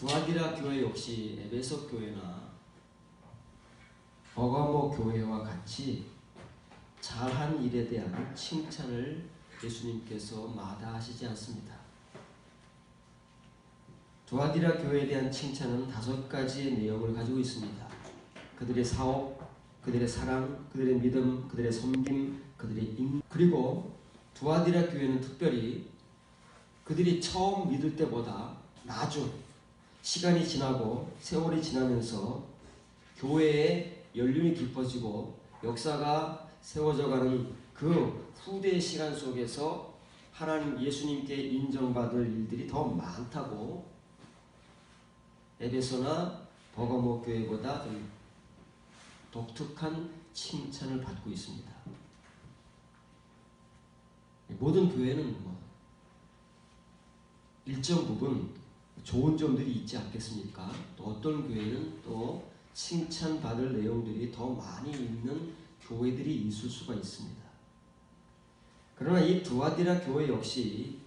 두아디라 교회 역시 에베소 교회나 버가모 교회와 같이 잘한 일에 대한 칭찬을 예수님께서 마다하시지 않습니다. 두아디라 교회에 대한 칭찬은 5가지의 내용을 가지고 있습니다. 그들의 사업, 그들의 사랑, 그들의 믿음, 그들의 섬김, 그들의 그리고 두아디라 교회는 특별히 그들이 처음 믿을 때보다 나중 시간이 지나고 세월이 지나면서 교회의 연륜이 깊어지고 역사가 세워져가는 그 후대의 시간 속에서 하나님 예수님께 인정받을 일들이 더 많다고 에베소나 버가모 교회보다 좀 독특한 칭찬을 받고 있습니다. 모든 교회는 일정 부분 좋은 점들이 있지 않겠습니까? 또 어떤 교회는 또 칭찬받을 내용들이 더 많이 있는 교회들이 있을 수가 있습니다. 그러나 이 두아디라 교회 역시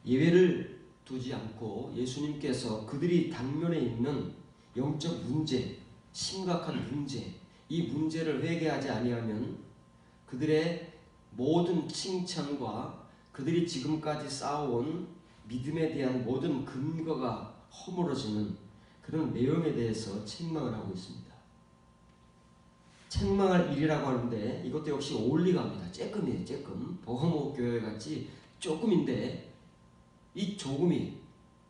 예외를 두지 않고 예수님께서 그들이 당면에 있는 영적 문제, 심각한 문제, 이 문제를 회개하지 아니하면 그들의 모든 칭찬과 그들이 지금까지 쌓아온 믿음에 대한 모든 근거가 허물어지는 그런 내용에 대해서 책망을 하고 있습니다. 책망할 일이라고 하는데 이것도 역시 올리가입니다. 조금이에요. 조금. 버가모 교회 같이 조금인데 이 조금이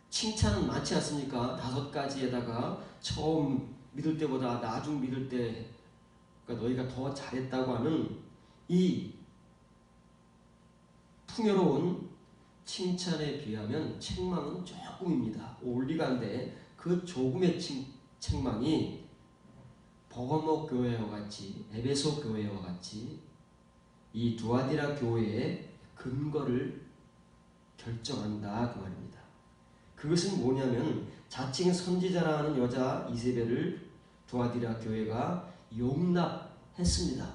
칭찬은 많지 않습니까? 5가지에다가 처음 믿을 때보다 나중 믿을 때 그러니까 너희가 더 잘했다고 하는 이 풍요로운 칭찬에 비하면 책망은 조금입니다. 올리가인데 그 조금의 책망이 버가모 교회와 같이 에베소 교회와 같이 이 두아디라 교회의 근거를 결정한다 그 말입니다. 그것은 뭐냐면 자칭 선지자라는 여자 이세벨을 두아디라 교회가 용납했습니다.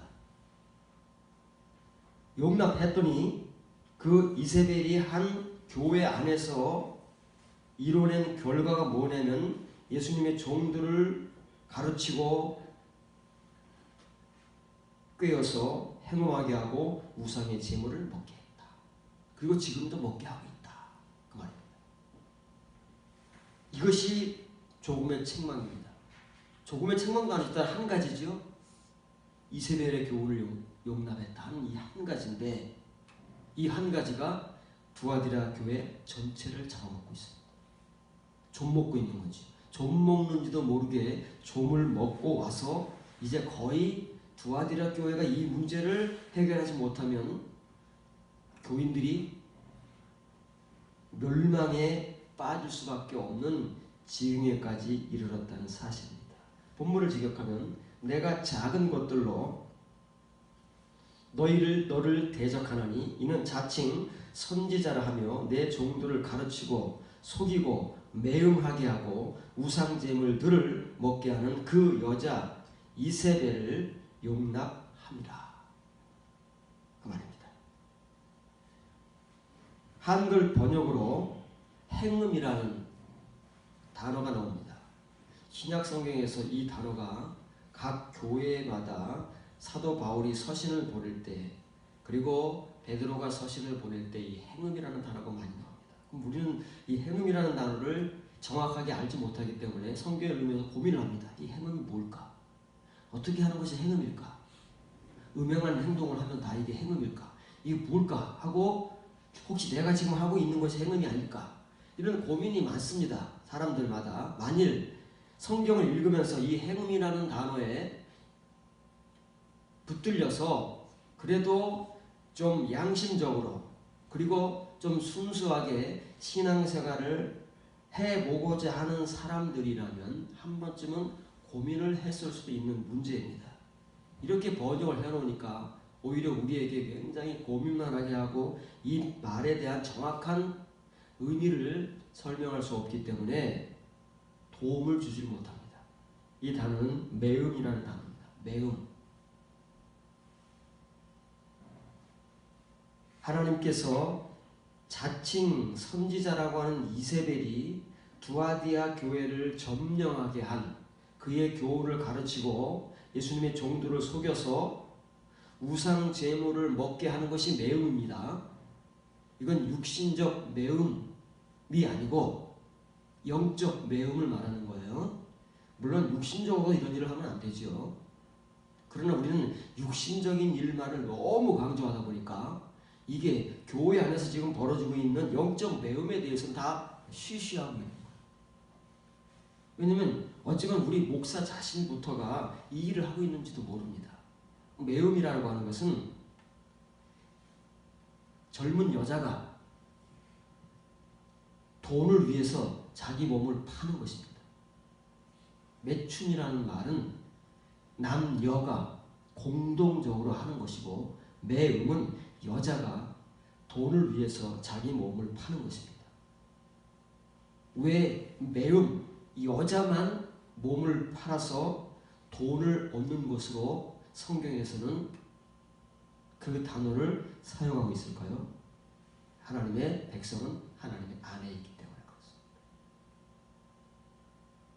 용납했더니 그 이세벨이 한 교회 안에서 이뤄낸 결과가 뭐냐면 예수님의 종들을 가르치고 꿰어서 행음하게 하고 우상의 제물을 먹게 했다. 그리고 지금도 먹게 하고 있다. 그 말입니다. 이것이 조금의 책망입니다. 조금의 책망도 아니었다. 한 가지죠. 이세벨의 교훈을 용납했다 하는 이 한 가지인데 이 한 가지가 두아디라 교회 전체를 잡아먹고 있습니다. 좀 먹고 있는 거지. 좀 먹는지도 모르게 좀을 먹고 와서 이제 거의 두아디라 교회가 이 문제를 해결하지 못하면 교인들이 멸망에 빠질 수밖에 없는 지경에까지 이르렀다는 사실입니다. 본문을 직역하면 내가 작은 것들로 너를 대적하나니 이는 자칭 선지자라 하며 내 종들을 가르치고 속이고 매음하게 하고 우상제물들을 먹게 하는 그 여자 이세벨을 용납함이라. 그 말입니다. 한글 번역으로 행음이라는 단어가 나옵니다. 신약 성경에서 이 단어가 각 교회마다 사도 바울이 서신을 보낼 때 그리고 베드로가 서신을 보낼 때 이 행음이라는 단어가 많이 나옵니다. 그럼 우리는 이 행음이라는 단어를 정확하게 알지 못하기 때문에 성경을 읽으면서 고민을 합니다. 이 행음이 뭘까? 어떻게 하는 것이 행음일까? 음행한 행동을 하면 다 이게 행음일까? 이게 뭘까? 하고 혹시 내가 지금 하고 있는 것이 행음이 아닐까? 이런 고민이 많습니다. 사람들마다. 만일 성경을 읽으면서 이 행음이라는 단어에 붙들려서 그래도 좀 양심적으로 그리고 좀 순수하게 신앙생활을 해보고자 하는 사람들이라면 한 번쯤은 고민을 했을 수도 있는 문제입니다. 이렇게 번역을 해놓으니까 오히려 우리에게 굉장히 고민만 하게 하고 이 말에 대한 정확한 의미를 설명할 수 없기 때문에 도움을 주지 못합니다. 이 단어는 매음이라는 단어입니다. 매음. 하나님께서 자칭 선지자라고 하는 이세벨이 두아디아 교회를 점령하게 한 그의 교훈을 가르치고 예수님의 종들을 속여서 우상 제물을 먹게 하는 것이 매음입니다. 이건 육신적 매음이 아니고 영적 매음을 말하는 거예요. 물론 육신적으로 이런 일을 하면 안 되죠. 그러나 우리는 육신적인 일만을 너무 강조하다 보니까 이게 교회 안에서 지금 벌어지고 있는 영적 매음에 대해서는 다 쉬쉬하고 있는 거예요. 왜냐하면 어쩌면 우리 목사 자신부터가 이 일을 하고 있는지도 모릅니다. 매음이라고 하는 것은 젊은 여자가 돈을 위해서 자기 몸을 파는 것입니다. 매춘이라는 말은 남여가 공동적으로 하는 것이고 매음은 여자가 돈을 위해서 자기 몸을 파는 것입니다. 왜 매음, 여자만 몸을 팔아서 돈을 얻는 것으로 성경에서는 그 단어를 사용하고 있을까요? 하나님의 백성은 하나님의 안에 있기 때문에 그렇습니다.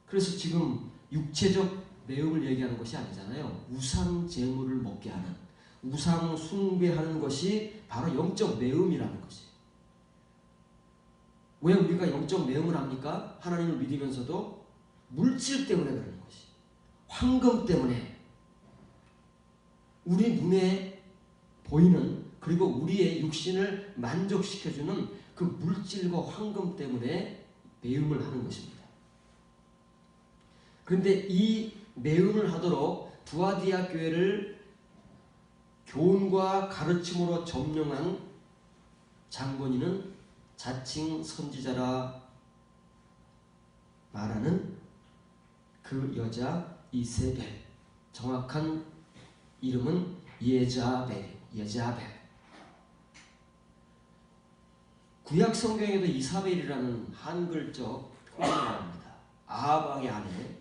그래서 지금 육체적 매음을 얘기하는 것이 아니잖아요. 우상 제물을 먹게 하는, 우상 숭배하는 것이 바로 영적 매음이라는 것이에요. 왜 우리가 영적 매음을 합니까? 하나님을 믿으면서도 물질 때문에 그러는 것이, 황금 때문에, 우리 눈에 보이는, 그리고 우리의 육신을 만족시켜주는 그 물질과 황금 때문에 매음을 하는 것입니다. 그런데 이 매음을 하도록 두아디아 교회를 교훈과 가르침으로 점령한 장본인은 자칭 선지자라 말하는 그 여자 이세벨, 정확한 이름은 예자벨. 구약 성경에도 이사벨이라는 한글적 표현이 나옵니다. 아합 왕의 아내,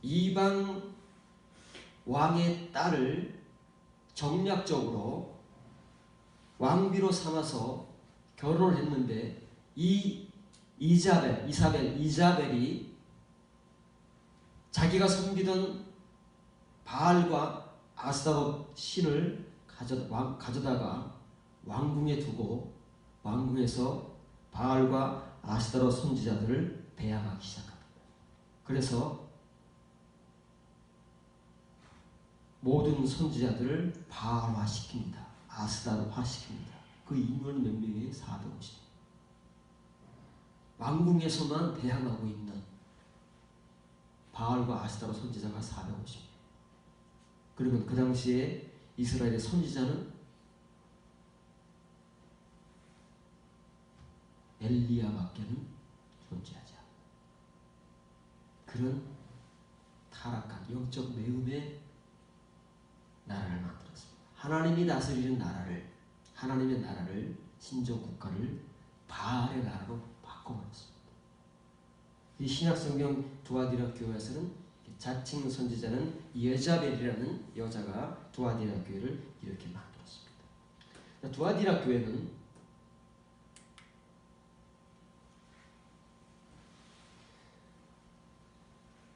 이방 왕의 딸을 정략적으로 왕비로 삼아서 결혼을 했는데 이 이자벨이 자기가 섬기던 바알과 아스타롯 신을 가져다가 왕궁에 두고 왕궁에서 바알과 아스타롯 선지자들을 배양하기 시작합니다. 그래서 모든 선지자들을 바알화시킵니다. 아스타롯화시킵니다. 그 인원이 몇 명이에요? 450. 왕궁에서만 배양하고 있는 바알과 아스타롯 선지자가 450. 그러면 그 당시에 이스라엘의 선지자는 엘리야밖에는 존재하지 않아. 그런 타락한 영적 매음의 나라를 만들었습니다. 하나님이 다스리는 나라를, 하나님의 나라를, 신정 국가를 바알의 나라로 바꿔버렸습니다. 이 신약성경 두아디라 교회에서는 자칭 선지자는 예자벨이라는 여자가 두아디라 교회를 이렇게 만들었습니다. 두아디라 교회는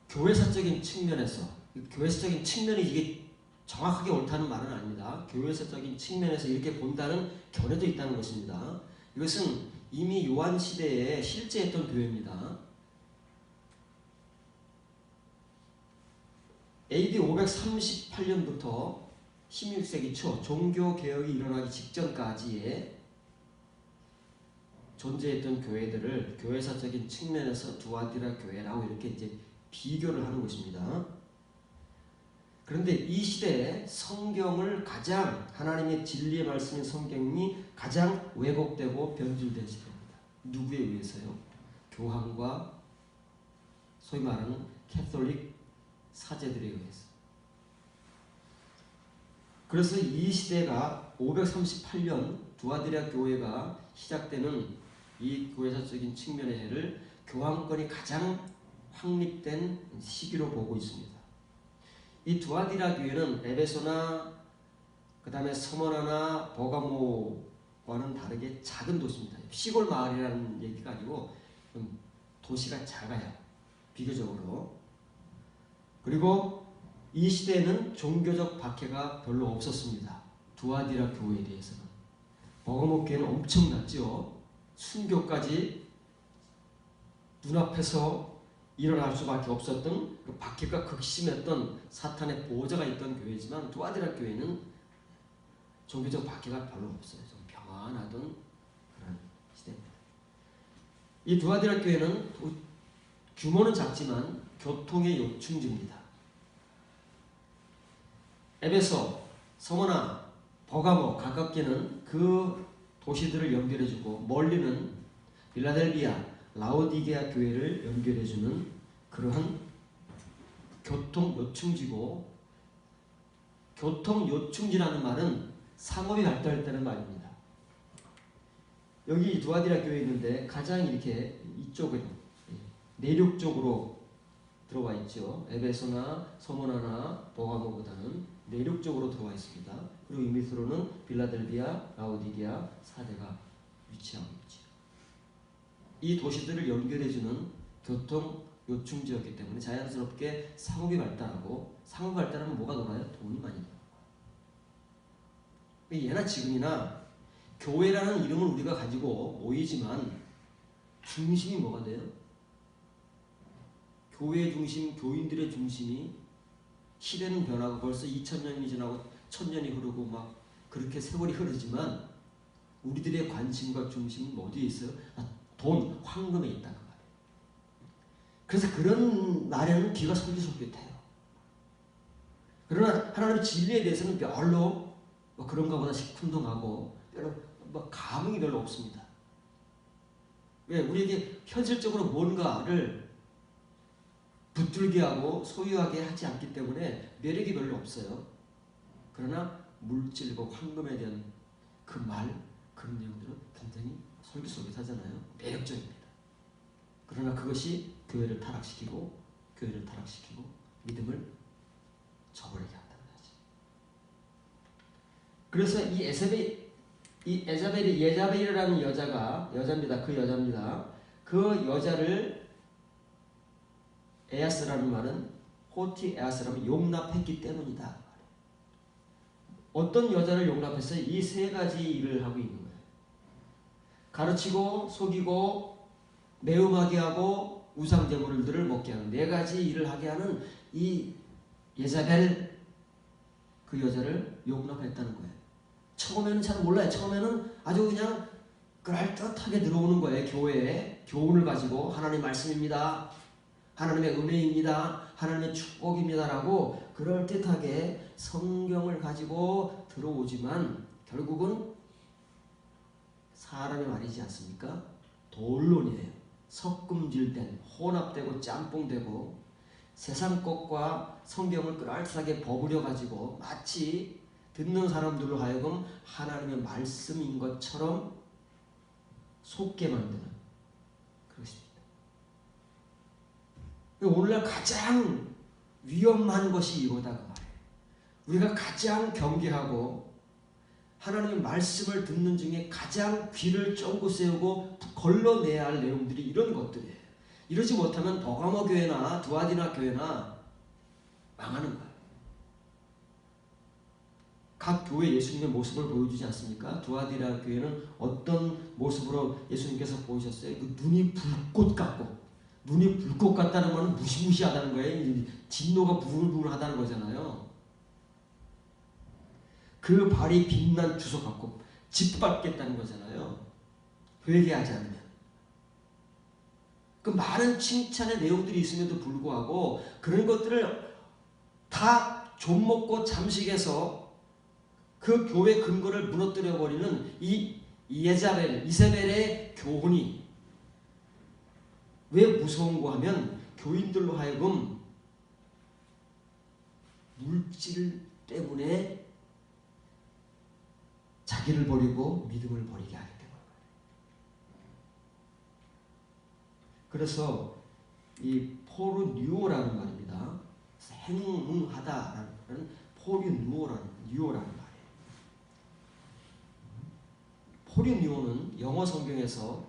교회사적인 측면에서, 교회사적인 측면이 이게 정확하게 옳다는 말은 아닙니다. 교회사적인 측면에서 이렇게 본다는 견해도 있다는 것입니다. 이것은 이미 요한 시대에 실제했던 교회입니다. AD 538년부터 16세기 초 종교개혁이 일어나기 직전까지의 존재했던 교회들을 교회사적인 측면에서 두아디라 교회라고 이렇게 이제 비교를 하는 것입니다. 그런데 이 시대에 성경을 가장, 하나님의 진리의 말씀인 성경이 가장 왜곡되고 변질된 시대입니다. 누구에 의해서요? 교황과 소위 말하는 캐톨릭 사제들에 의해서. 그래서 이 시대가 538년 두아디라 교회가 시작되는 이 교회사적인 측면의 해를 교황권이 가장 확립된 시기로 보고 있습니다. 이 두아디라 교회는 에베소나 그 다음에 서머나나 버가모와는 다르게 작은 도시입니다. 시골 마을이라는 얘기가 아니고 좀 도시가 작아요. 비교적으로. 그리고 이 시대에는 종교적 박해가 별로 없었습니다. 두아디라 교회에 대해서는. 버가모 교회는 엄청났죠. 순교까지 눈앞에서 일어날 수밖에 없었던 그 박해가 극심했던 사탄의 보호자가 있던 교회지만 두아디라 교회는 종교적 박해가 별로 없어요. 좀 평안하던 그런 시대입니다. 이 두아디라 교회는 규모는 작지만 교통의 요충지입니다. 에베소, 서머나, 버가모 가깝게는 그 도시들을 연결해주고 멀리는 빌라델비아, 라오디게아 교회를 연결해주는 그러한 교통 요충지고, 교통 요충지라는 말은 상업이 발달했다는 말입니다. 여기 두아디라 교회 있는데 가장 이렇게 이쪽은 내륙 쪽으로 들어와 있죠. 에베소나 서머나나 버가모보다는 내륙 쪽으로 들어와 있습니다. 그리고 이 밑으로는 빌라델비아, 라오디게아, 사대가 위치하고 있죠. 이 도시들을 연결해주는 교통 요충지였기 때문에 자연스럽게 상업이 발달하고, 상업이 발달하면 뭐가 돌아요? 돈이 많이 돌아요. 예나 지금이나 교회라는 이름을 우리가 가지고 모이지만 중심이 뭐가 돼요? 교회의 중심, 교인들의 중심이 시대는 변하고 벌써 2000년이 지나고 1000년이 흐르고 막 그렇게 세월이 흐르지만 우리들의 관심과 중심은 어디에 있어요? 돈, 황금에 있다는 말이에요. 그래서 그런 날에는 귀가 솔깃솔깃해요. 그러나 하나님의 진리에 대해서는 별로 그런가 보다 시큰둥하고 별로 감흥이 별로 없습니다. 왜? 우리에게 현실적으로 뭔가를 붙들게 하고 소유하게 하지 않기 때문에 매력이 별로 없어요. 그러나 물질과 황금에 대한 그 말, 그런 내용들은 굉장히 솔깃솔깃하잖아요. 매력적입니다. 그러나 그것이 교회를 타락시키고 믿음을 저버리게 한다는 거지. 그래서 이 예자벨이라는 여자입니다. 그 여자입니다. 그 여자를 에아스라는 말은 호티 에아스라면 용납했기 때문이다. 어떤 여자를 용납했어요? 이 세 가지 일을 하고 있는 거예요. 가르치고 속이고 매음하게 하고 우상제물들을 먹게 하는 네 가지 일을 하게 하는 이 예자벨, 그 여자를 용납했다는 거예요. 처음에는 잘 몰라요. 처음에는 아주 그냥 그럴듯하게 들어오는 거예요. 교회에 교훈을 가지고 하나님의 말씀입니다, 하나님의 은혜입니다, 하나님의 축복입니다라고 그럴듯하게 성경을 가지고 들어오지만 결국은 사람의 말이지 않습니까? 돌론이에요. 섞음질된, 혼합되고 짬뽕되고 세상 것과 성경을 그럴듯하게 버무려 가지고 마치 듣는 사람들로 하여금 하나님의 말씀인 것처럼 속게 만드는 그것입니다. 오늘날 가장 위험한 것이 이거다 그 말이에요. 우리가 가장 경계하고 하나님의 말씀을 듣는 중에 가장 귀를 쫑긋 세우고 걸러내야 할 내용들이 이런 것들이에요. 이러지 못하면 버가모 교회나 두아디라 교회나 망하는 거예요. 각 교회 예수님의 모습을 보여주지 않습니까? 두아디라 교회는 어떤 모습으로 예수님께서 보이셨어요? 그 눈이 불꽃 같고, 눈이 불꽃 같다는 말은 무시무시하다는 거예요. 진노가 부글부글하다는 거잖아요. 그 발이 빛난 주석 같고 짓밟겠다는 거잖아요. 회개하지 않으면. 그 많은 칭찬의 내용들이 있음에도 불구하고 그런 것들을 다 좀먹고 잠식해서 그 교회 근거를 무너뜨려 버리는 이 이세벨의 교훈이 왜 무서운가 하면 교인들로 하여금 물질 때문에 자기를 버리고 믿음을 버리게 하기 때문에. 그래서 이 포르뉴오라는 말입니다. 행응하다라는 포르뉴오라는 말이에요. 포리니오는 영어 성경에서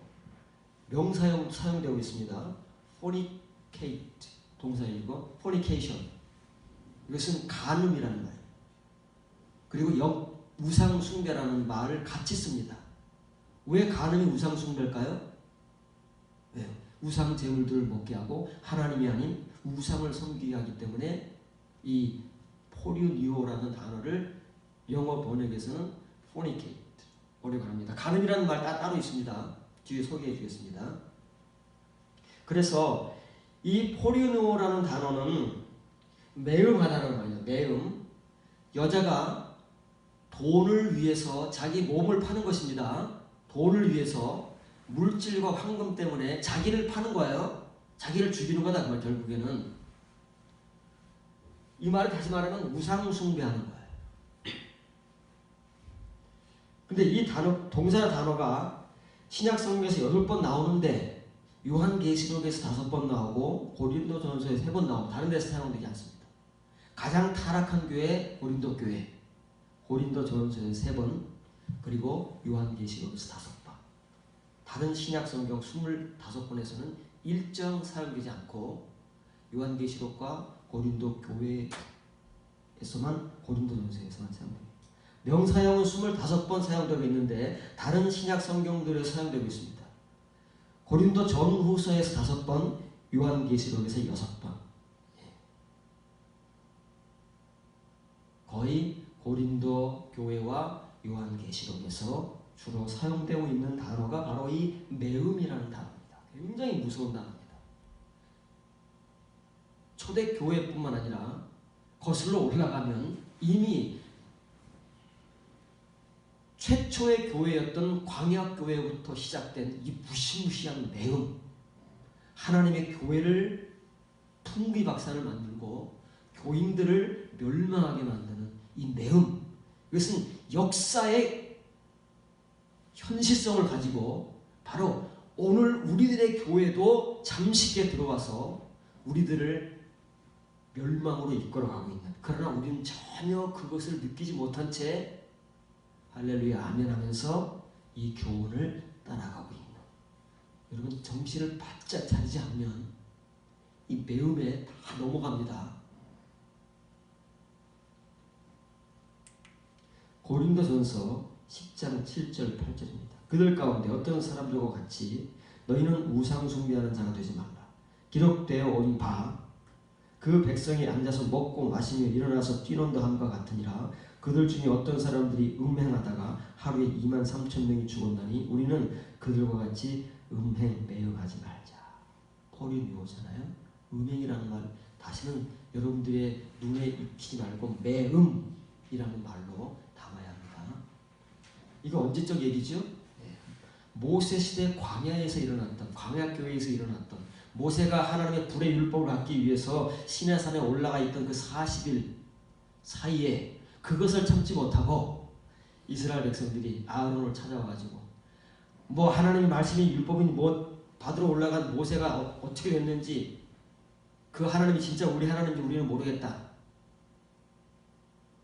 명사형 사용되고 있습니다. fornicate 동사이고 fornication 이것은 간음이라는 말. 그리고 우상 숭배라는 말을 같이 씁니다. 왜 간음이 우상 숭배일까요? 네, 우상 제물들을 먹게 하고 하나님이 아닌 우상을 섬기게 하기 때문에 이 포리니오라는 단어를 영어 번역에서는 fornicate 어려고 합니다. 간음이라는 말 따로 있습니다. 뒤에 소개해 주겠습니다. 그래서 이 포리니오라는 단어는 매음하다는 말이에요. 매음. 여자가 돈을 위해서 자기 몸을 파는 것입니다. 돈을 위해서 물질과 황금 때문에 자기를 파는 거예요. 자기를 죽이는 거다 그 말 결국에는. 이 말을 다시 말하면 우상 숭배하는 거예요. 근데 이 단어, 동사 단어가 신약 성경에서 8번 나오는데 요한계시록에서 5번 나오고 고린도전서에 3번 나오고 다른 데서 사용되지 않습니다. 가장 타락한 교회 고린도 교회, 고린도전서에 3번, 그리고 요한계시록에서 5번. 다른 신약 성경 25권에서는 일정 사용되지 않고 요한계시록과 고린도 교회에서만, 고린도전서에서만 사용됩니다. 명사형은 25번 사용되고 있는데 다른 신약 성경들에서 사용되고 있습니다. 고린도 전후서에서 5번, 요한계시록에서 6번. 거의 고린도 교회와 요한계시록에서 주로 사용되고 있는 단어가 바로 이 매음이라는 단어입니다. 굉장히 무서운 단어입니다. 초대교회뿐만 아니라 거슬러 올라가면 이미 최초의 교회였던 광야교회부터 시작된 이 무시무시한 매음, 하나님의 교회를 풍비박산을 만들고 교인들을 멸망하게 만드는 이 매음, 이것은 역사의 현실성을 가지고 바로 오늘 우리들의 교회도 잠식에 들어와서 우리들을 멸망으로 이끌어가고 있는, 그러나 우리는 전혀 그것을 느끼지 못한 채 할렐루야 아멘 하면서 이 교훈을 따라가고 있는, 여러분 정신을 바짝 차리지 않으면 이 매음에 다 넘어갑니다. 고린도전서 10장 7절 8절입니다. 그들 가운데 어떤 사람들과 같이 너희는 우상 숭배하는 자가 되지 말라. 기록되어 온 바 그 백성이 앉아서 먹고 마시며 일어나서 뛰논다 함과 같으니라. 그들 중에 어떤 사람들이 음행하다가 하루에 23,000명이 죽었나니 우리는 그들과 같이 음행 매음하지 말자. 포리니오잖아요. 음행이라는 말 다시는 여러분들의 눈에 익히지 말고 매음이라는 말로 담아야 합니다. 이거 언제적 얘기죠? 모세 시대 광야에서 일어났던, 광야교회에서 일어났던, 모세가 하나님의 불의 율법을 받기 위해서 시내산에 올라가 있던 그 40일 사이에 그것을 참지 못하고 이스라엘 백성들이 아론을 찾아와가지고 뭐 하나님의 말씀이 율법이 뭐 받으러 올라간 모세가 어떻게 됐는지, 그 하나님이 진짜 우리 하나님인지 우리는 모르겠다.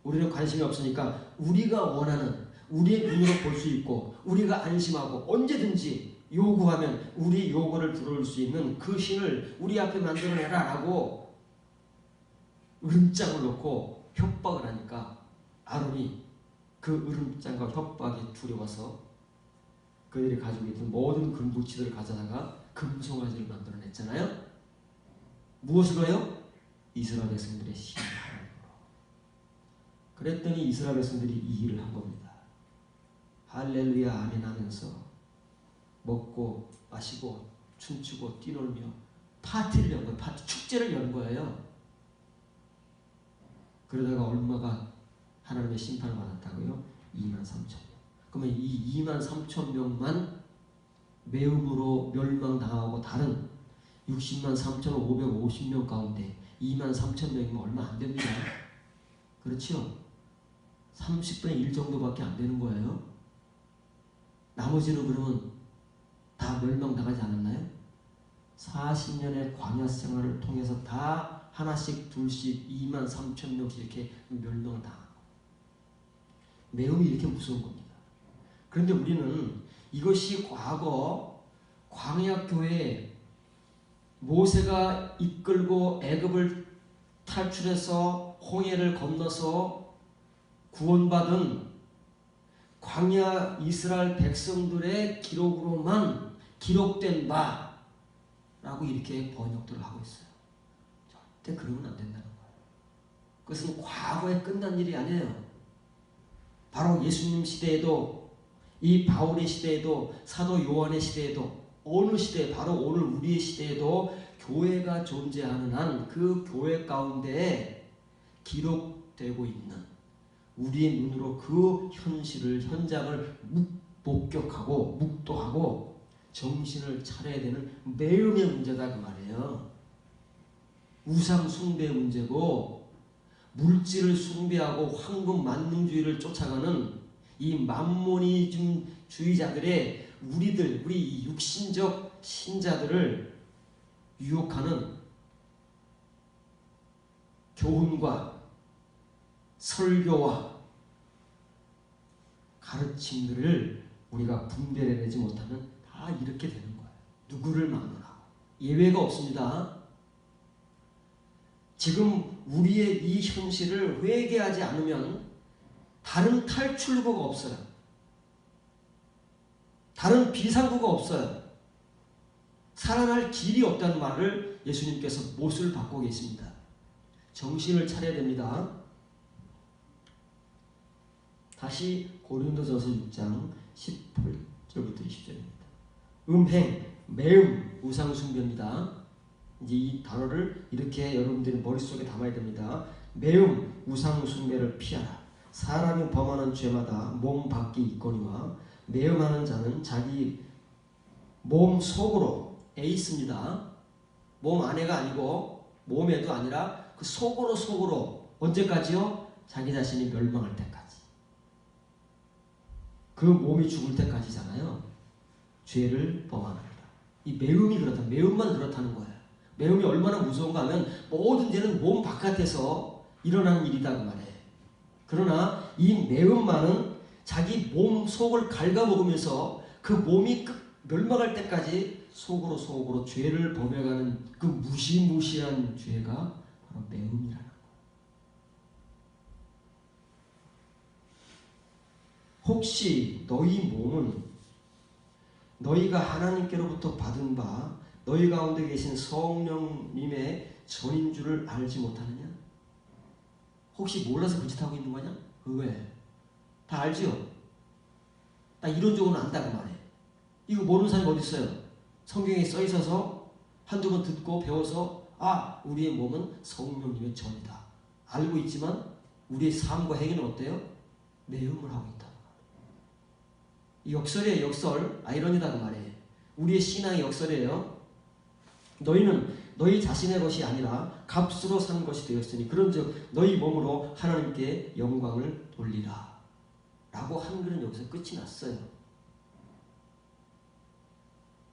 우리는 관심이 없으니까 우리가 원하는, 우리의 눈으로 볼 수 있고 우리가 안심하고 언제든지 요구하면 우리 요구를 들어올 수 있는 그 신을 우리 앞에 만들어내라 라고 으름장을 놓고 협박을 하니까 아론이 그 으름장과 협박이 두려워서 그들이 가지고 있던 모든 금붙이들을 가져다가 금송아지를 만들어냈잖아요. 무엇으로요? 이스라엘 백성들의 신을 하나님으로. 그랬더니 이스라엘 백성들이 이 일을 한 겁니다. 할렐루야 아멘 하면서 먹고 마시고 춤추고 뛰놀며 파티를 연 거예요. 파티 축제를 연 거예요. 그러다가 얼마가 하나님의 심판을 받았다고요? 23,000명. 그러면 이 23,000명만 매음으로 멸망당하고 다른 603,550명 가운데 23,000명이면 얼마 안 됩니다. 그렇죠? 30분의 1 정도밖에 안 되는 거예요. 나머지는 그러면 다 멸망당하지 않았나요? 40년의 광야 생활을 통해서 다 하나씩 둘씩 23,000명씩 이렇게 멸망당하고, 매음이 이렇게 무서운 겁니다. 그런데 우리는 이것이 과거 광야교회 모세가 이끌고 애굽을 탈출해서 홍해를 건너서 구원받은 광야 이스라엘 백성들의 기록으로만 기록된 바라고 이렇게 번역들을 하고 있어요. 절대 그러면 안 된다는 거예요. 그것은 과거에 끝난 일이 아니에요. 바로 예수님 시대에도, 이 바울의 시대에도, 사도 요한의 시대에도, 어느 시대, 바로 오늘 우리의 시대에도 교회가 존재하는 한 그 교회 가운데에 기록되고 있는, 우리의 눈으로 그 현실을, 현장을 목격하고 묵도하고 정신을 차려야 되는 매음의 문제다 그 말이에요. 우상 숭배의 문제고, 물질을 숭배하고 황금 만능주의를 쫓아가는 이 만모니즘주의자들의 우리 육신적 신자들을 유혹하는 교훈과 설교와 가르침들을 우리가 분별해내지 못하면 다 이렇게 되는 거예요. 누구를 막론하고. 예외가 없습니다. 지금 우리의 이 현실을 회개하지 않으면 다른 탈출구가 없어요. 다른 비상구가 없어요. 살아날 길이 없다는 말을 예수님께서 못을 받고 계십니다. 정신을 차려야 됩니다. 다시 고린도전서 6장 18절부터 20절입니다. 음행, 매음, 우상숭배입니다. 이제 이 단어를 이렇게 여러분들이 머릿속에 담아야 됩니다. 매음, 우상숭배를 피하라. 사람이 범하는 죄마다 몸 밖이 있거니와 매음하는 자는 자기 몸 속으로 에이스입니다. 몸 안에가 아니고 몸에도 아니라 그 속으로 언제까지요? 자기 자신이 멸망할 때까지. 그 몸이 죽을 때까지잖아요. 죄를 범합니다. 이 매음이 그렇다. 매음만 그렇다는 거예요. 매음이 얼마나 무서운가 하면 모든 죄는 몸 바깥에서 일어나는 일이다 그 말이에요. 그러나 이 매음만은 자기 몸 속을 갉아먹으면서 그 몸이 멸망할 때까지 속으로 죄를 범해가는 그 무시무시한 죄가 바로 매음이라는 거예요. 혹시 너희 몸은 너희가 하나님께로부터 받은 바 너희 가운데 계신 성령님의 전인 줄을 알지 못하느냐? 혹시 몰라서 그 짓 하고 있는 거냐? 왜? 다 알지요? 나 이론적으로는 안다고 말해. 이거 모르는 사람이 어디 있어요? 성경에 써 있어서 한두 번 듣고 배워서 우리의 몸은 성령님의 전이다. 알고 있지만 우리의 삶과 행위는 어때요? 매음을 하고 있다. 역설이에요. 역설. 아이러니다 그 말이에요. 우리의 신앙의 역설이에요. 너희는 너희 자신의 것이 아니라 값으로 산 것이 되었으니 그런즉 너희 몸으로 하나님께 영광을 돌리라 라고 한글은 여기서 끝이 났어요.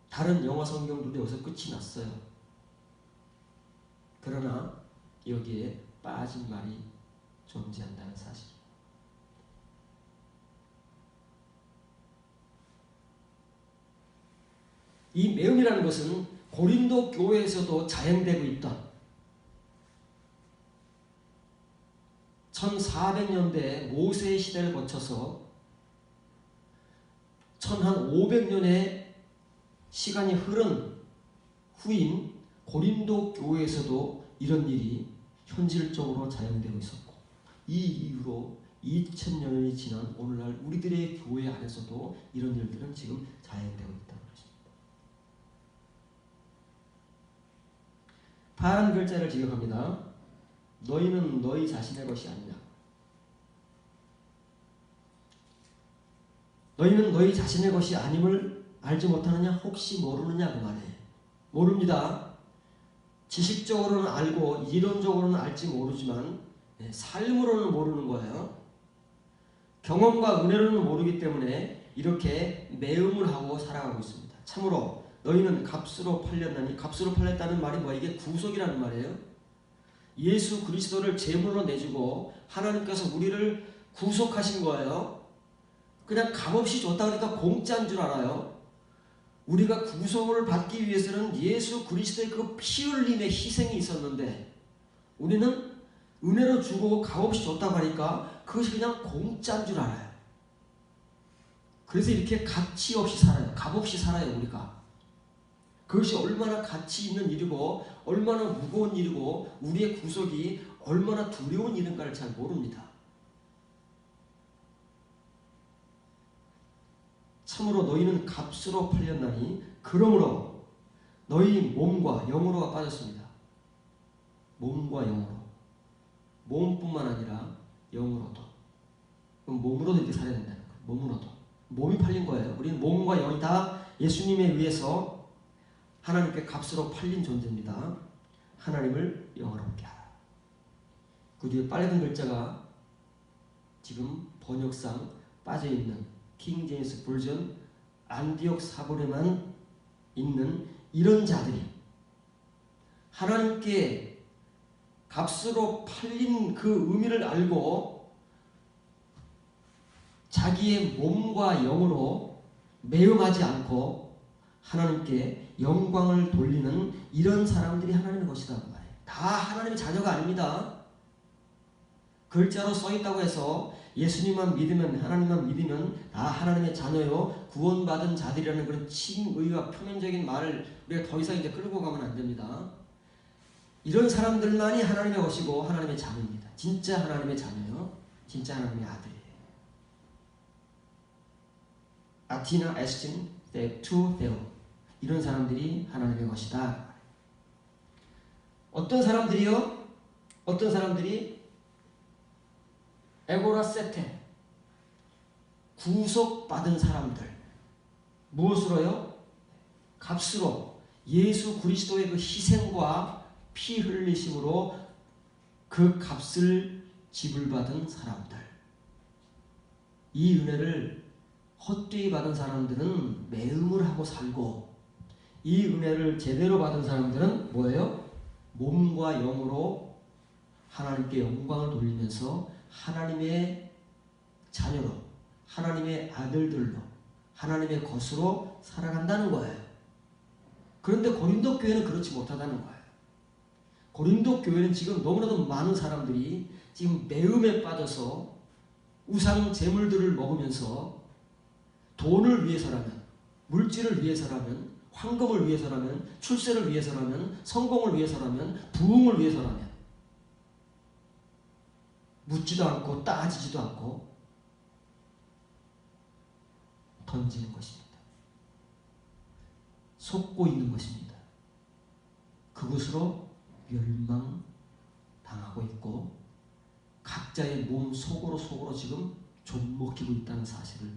다른 영어 성경들도 여기서 끝이 났어요. 그러나 여기에 빠진 말이 존재한다는 사실. 이 매음이라는 것은 고린도 교회에서도 자행되고 있던 1400년대 모세의 시대를 거쳐서 1500년의 시간이 흐른 후인 고린도 교회에서도 이런 일이 현실적으로 자행되고 있었고, 이 이후로 2000년이 지난 오늘날 우리들의 교회 안에서도 이런 일들은 지금 자행되고 있다는 것입니다. 파란 글자를 지적합니다. 너희는 너희 자신의 것이 아니냐. 너희는 너희 자신의 것이 아님을 알지 못하느냐? 혹시 모르느냐 그 말이에요. 모릅니다. 지식적으로는 알고 이론적으로는 알지 모르지만 삶으로는 모르는 거예요. 경험과 은혜로는 모르기 때문에 이렇게 매음을 하고 살아가고 있습니다. 참으로 너희는 값으로 팔렸나니, 값으로 팔렸다는 말이 뭐야? 이게 구속이라는 말이에요. 예수 그리스도를 제물로 내주고 하나님께서 우리를 구속하신 거예요. 그냥 값없이 줬다 그러니까 공짜인 줄 알아요. 우리가 구속을 받기 위해서는 예수 그리스도의 그 피 흘림의 희생이 있었는데 우리는 은혜로 주고 값없이 줬다고 하니까 그것이 그냥 공짜인 줄 알아요. 그래서 이렇게 가치 없이 살아요. 값없이 살아요, 우리가. 그것이 얼마나 가치 있는 일이고 얼마나 무거운 일이고 우리의 구속이 얼마나 두려운 일인가를 잘 모릅니다. 참으로 너희는 값으로 팔렸나니 그러므로 너희 몸과 영으로가 빠졌습니다. 몸과 영으로. 몸뿐만 아니라 영으로도. 그럼 몸으로도 이렇게 살아야 된다는 거예요. 몸으로도. 몸이 팔린 거예요. 우리는 몸과 영이 다 예수님에 의해서 하나님께 값으로 팔린 존재입니다. 하나님을 영화롭게 하라. 그 뒤에 빨간 글자가 지금 번역상 빠져있는 킹 제임스 버전 안디옥 사본에만 있는 이런 자들이 하나님께 값으로 팔린 그 의미를 알고 자기의 몸과 영으로 매음하지 않고 하나님께 영광을 돌리는 이런 사람들이 하나님의 것이다 그 말이에요. 다 하나님의 자녀가 아닙니다. 글자로 써있다고 해서 예수님만 믿으면 하나님만 믿으면 다 하나님의 자녀요 구원받은 자들이라는 그런 칭의와 표면적인 말을 우리가 더 이상 이제 끌고 가면 안 됩니다. 이런 사람들만이 하나님의 것이고 하나님의 자녀입니다. 진짜 하나님의 자녀요. 진짜 하나님의 아들이에요. 아티나, 에스틴, 투, 데오 이런 사람들이 하나님의 것이다. 어떤 사람들이요? 어떤 사람들이 에고라 세테 구속받은 사람들 무엇으로요? 값으로 예수 그리스도의 그 희생과 피 흘리심으로 그 값을 지불받은 사람들. 이 은혜를 헛되이 받은 사람들은 매음을 하고 살고 이 은혜를 제대로 받은 사람들은 뭐예요? 몸과 영으로 하나님께 영광을 돌리면서 하나님의 자녀로 하나님의 아들들로 하나님의 것으로 살아간다는 거예요. 그런데 고린도 교회는 그렇지 못하다는 거예요. 고린도 교회는 지금 너무나도 많은 사람들이 지금 매음에 빠져서 우상 재물들을 먹으면서 돈을 위해서라면 물질을 위해서라면 황금을 위해서라면 출세를 위해서라면 성공을 위해서라면 부흥을 위해서라면 묻지도 않고 따지지도 않고 던지는 것입니다. 속고 있는 것입니다. 그것으로 멸망당하고 있고 각자의 몸 속으로 지금 좀먹히고 있다는 사실을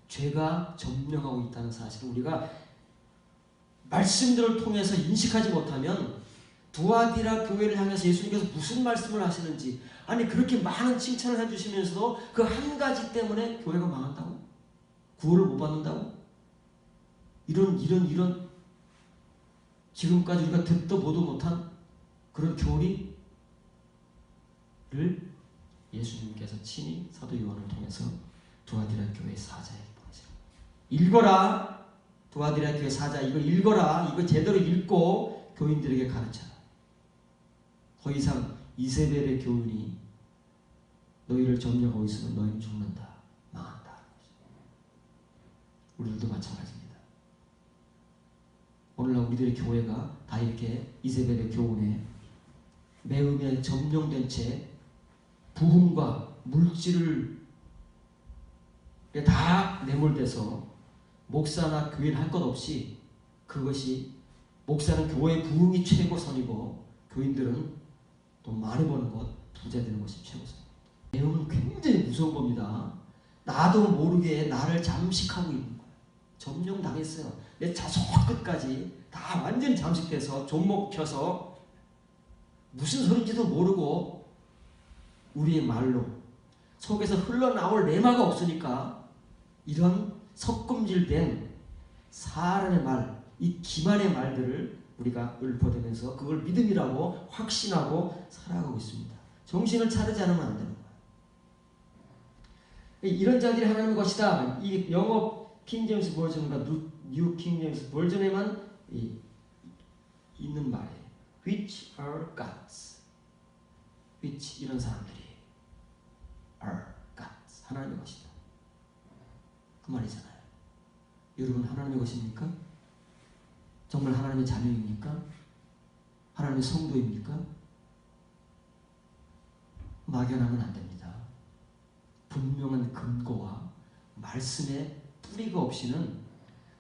죄가 점령하고 있다는 사실을 우리가 말씀들을 통해서 인식하지 못하면 두아디라 교회를 향해서 예수님께서 무슨 말씀을 하시는지 아니 그렇게 많은 칭찬을 해주시면서도 그 한 가지 때문에 교회가 망한다고? 구원을 못 받는다고? 이런 지금까지 우리가 듣도 보도 못한 그런 교리를 예수님께서 친히 사도 요한을 통해서 두아디라 교회 사자에게 보내시고 읽어라 두아디라 교회 사자 이거 읽어라 이거 제대로 읽고 교인들에게 가르쳐라. 더 이상 이세벨의 교훈이 너희를 점령하고 있으면 너희는 죽는다. 망한다. 우리들도 마찬가지입니다. 오늘날 우리들의 교회가 다 이렇게 이세벨의 교훈에 매음에 점령된 채 부흥과 물질을 다 매몰돼서 목사나 교회를 할 것 없이 그것이 목사는 교회의 부흥이 최고선이고 교인들은 돈 많이 버는 것, 부자 되는 것이 최고선입니다. 매음은 굉장히 무서운 겁니다. 나도 모르게 나를 잠식하고 있는 거예요. 점령당했어요. 내 자손 끝까지 다 완전히 잠식돼서 좀먹혀서 무슨 소리인지도 모르고 우리의 말로 속에서 흘러나올 레마가 없으니까 이런 섞음질된 사람의 말, 이 기만의 말들을 우리가 읊어대면서 그걸 믿음이라고 확신하고 살아가고 있습니다. 정신을 차리지 않으면 안 되는 거예요. 이런 자들이 하나님의 것이다. 이 영어 킹제임스 버전과 뉴 킹제임스 버전에만 있는 말이에요. Which are gods. which 이런 사람들이 are gods. 하나님의 것이다. 그 말이잖아요. 여러분 하나님의 것입니까? 정말 하나님의 자녀입니까? 하나님의 성도입니까? 막연하면 안 됩니다. 분명한 근거와 말씀의 뿌리가 없이는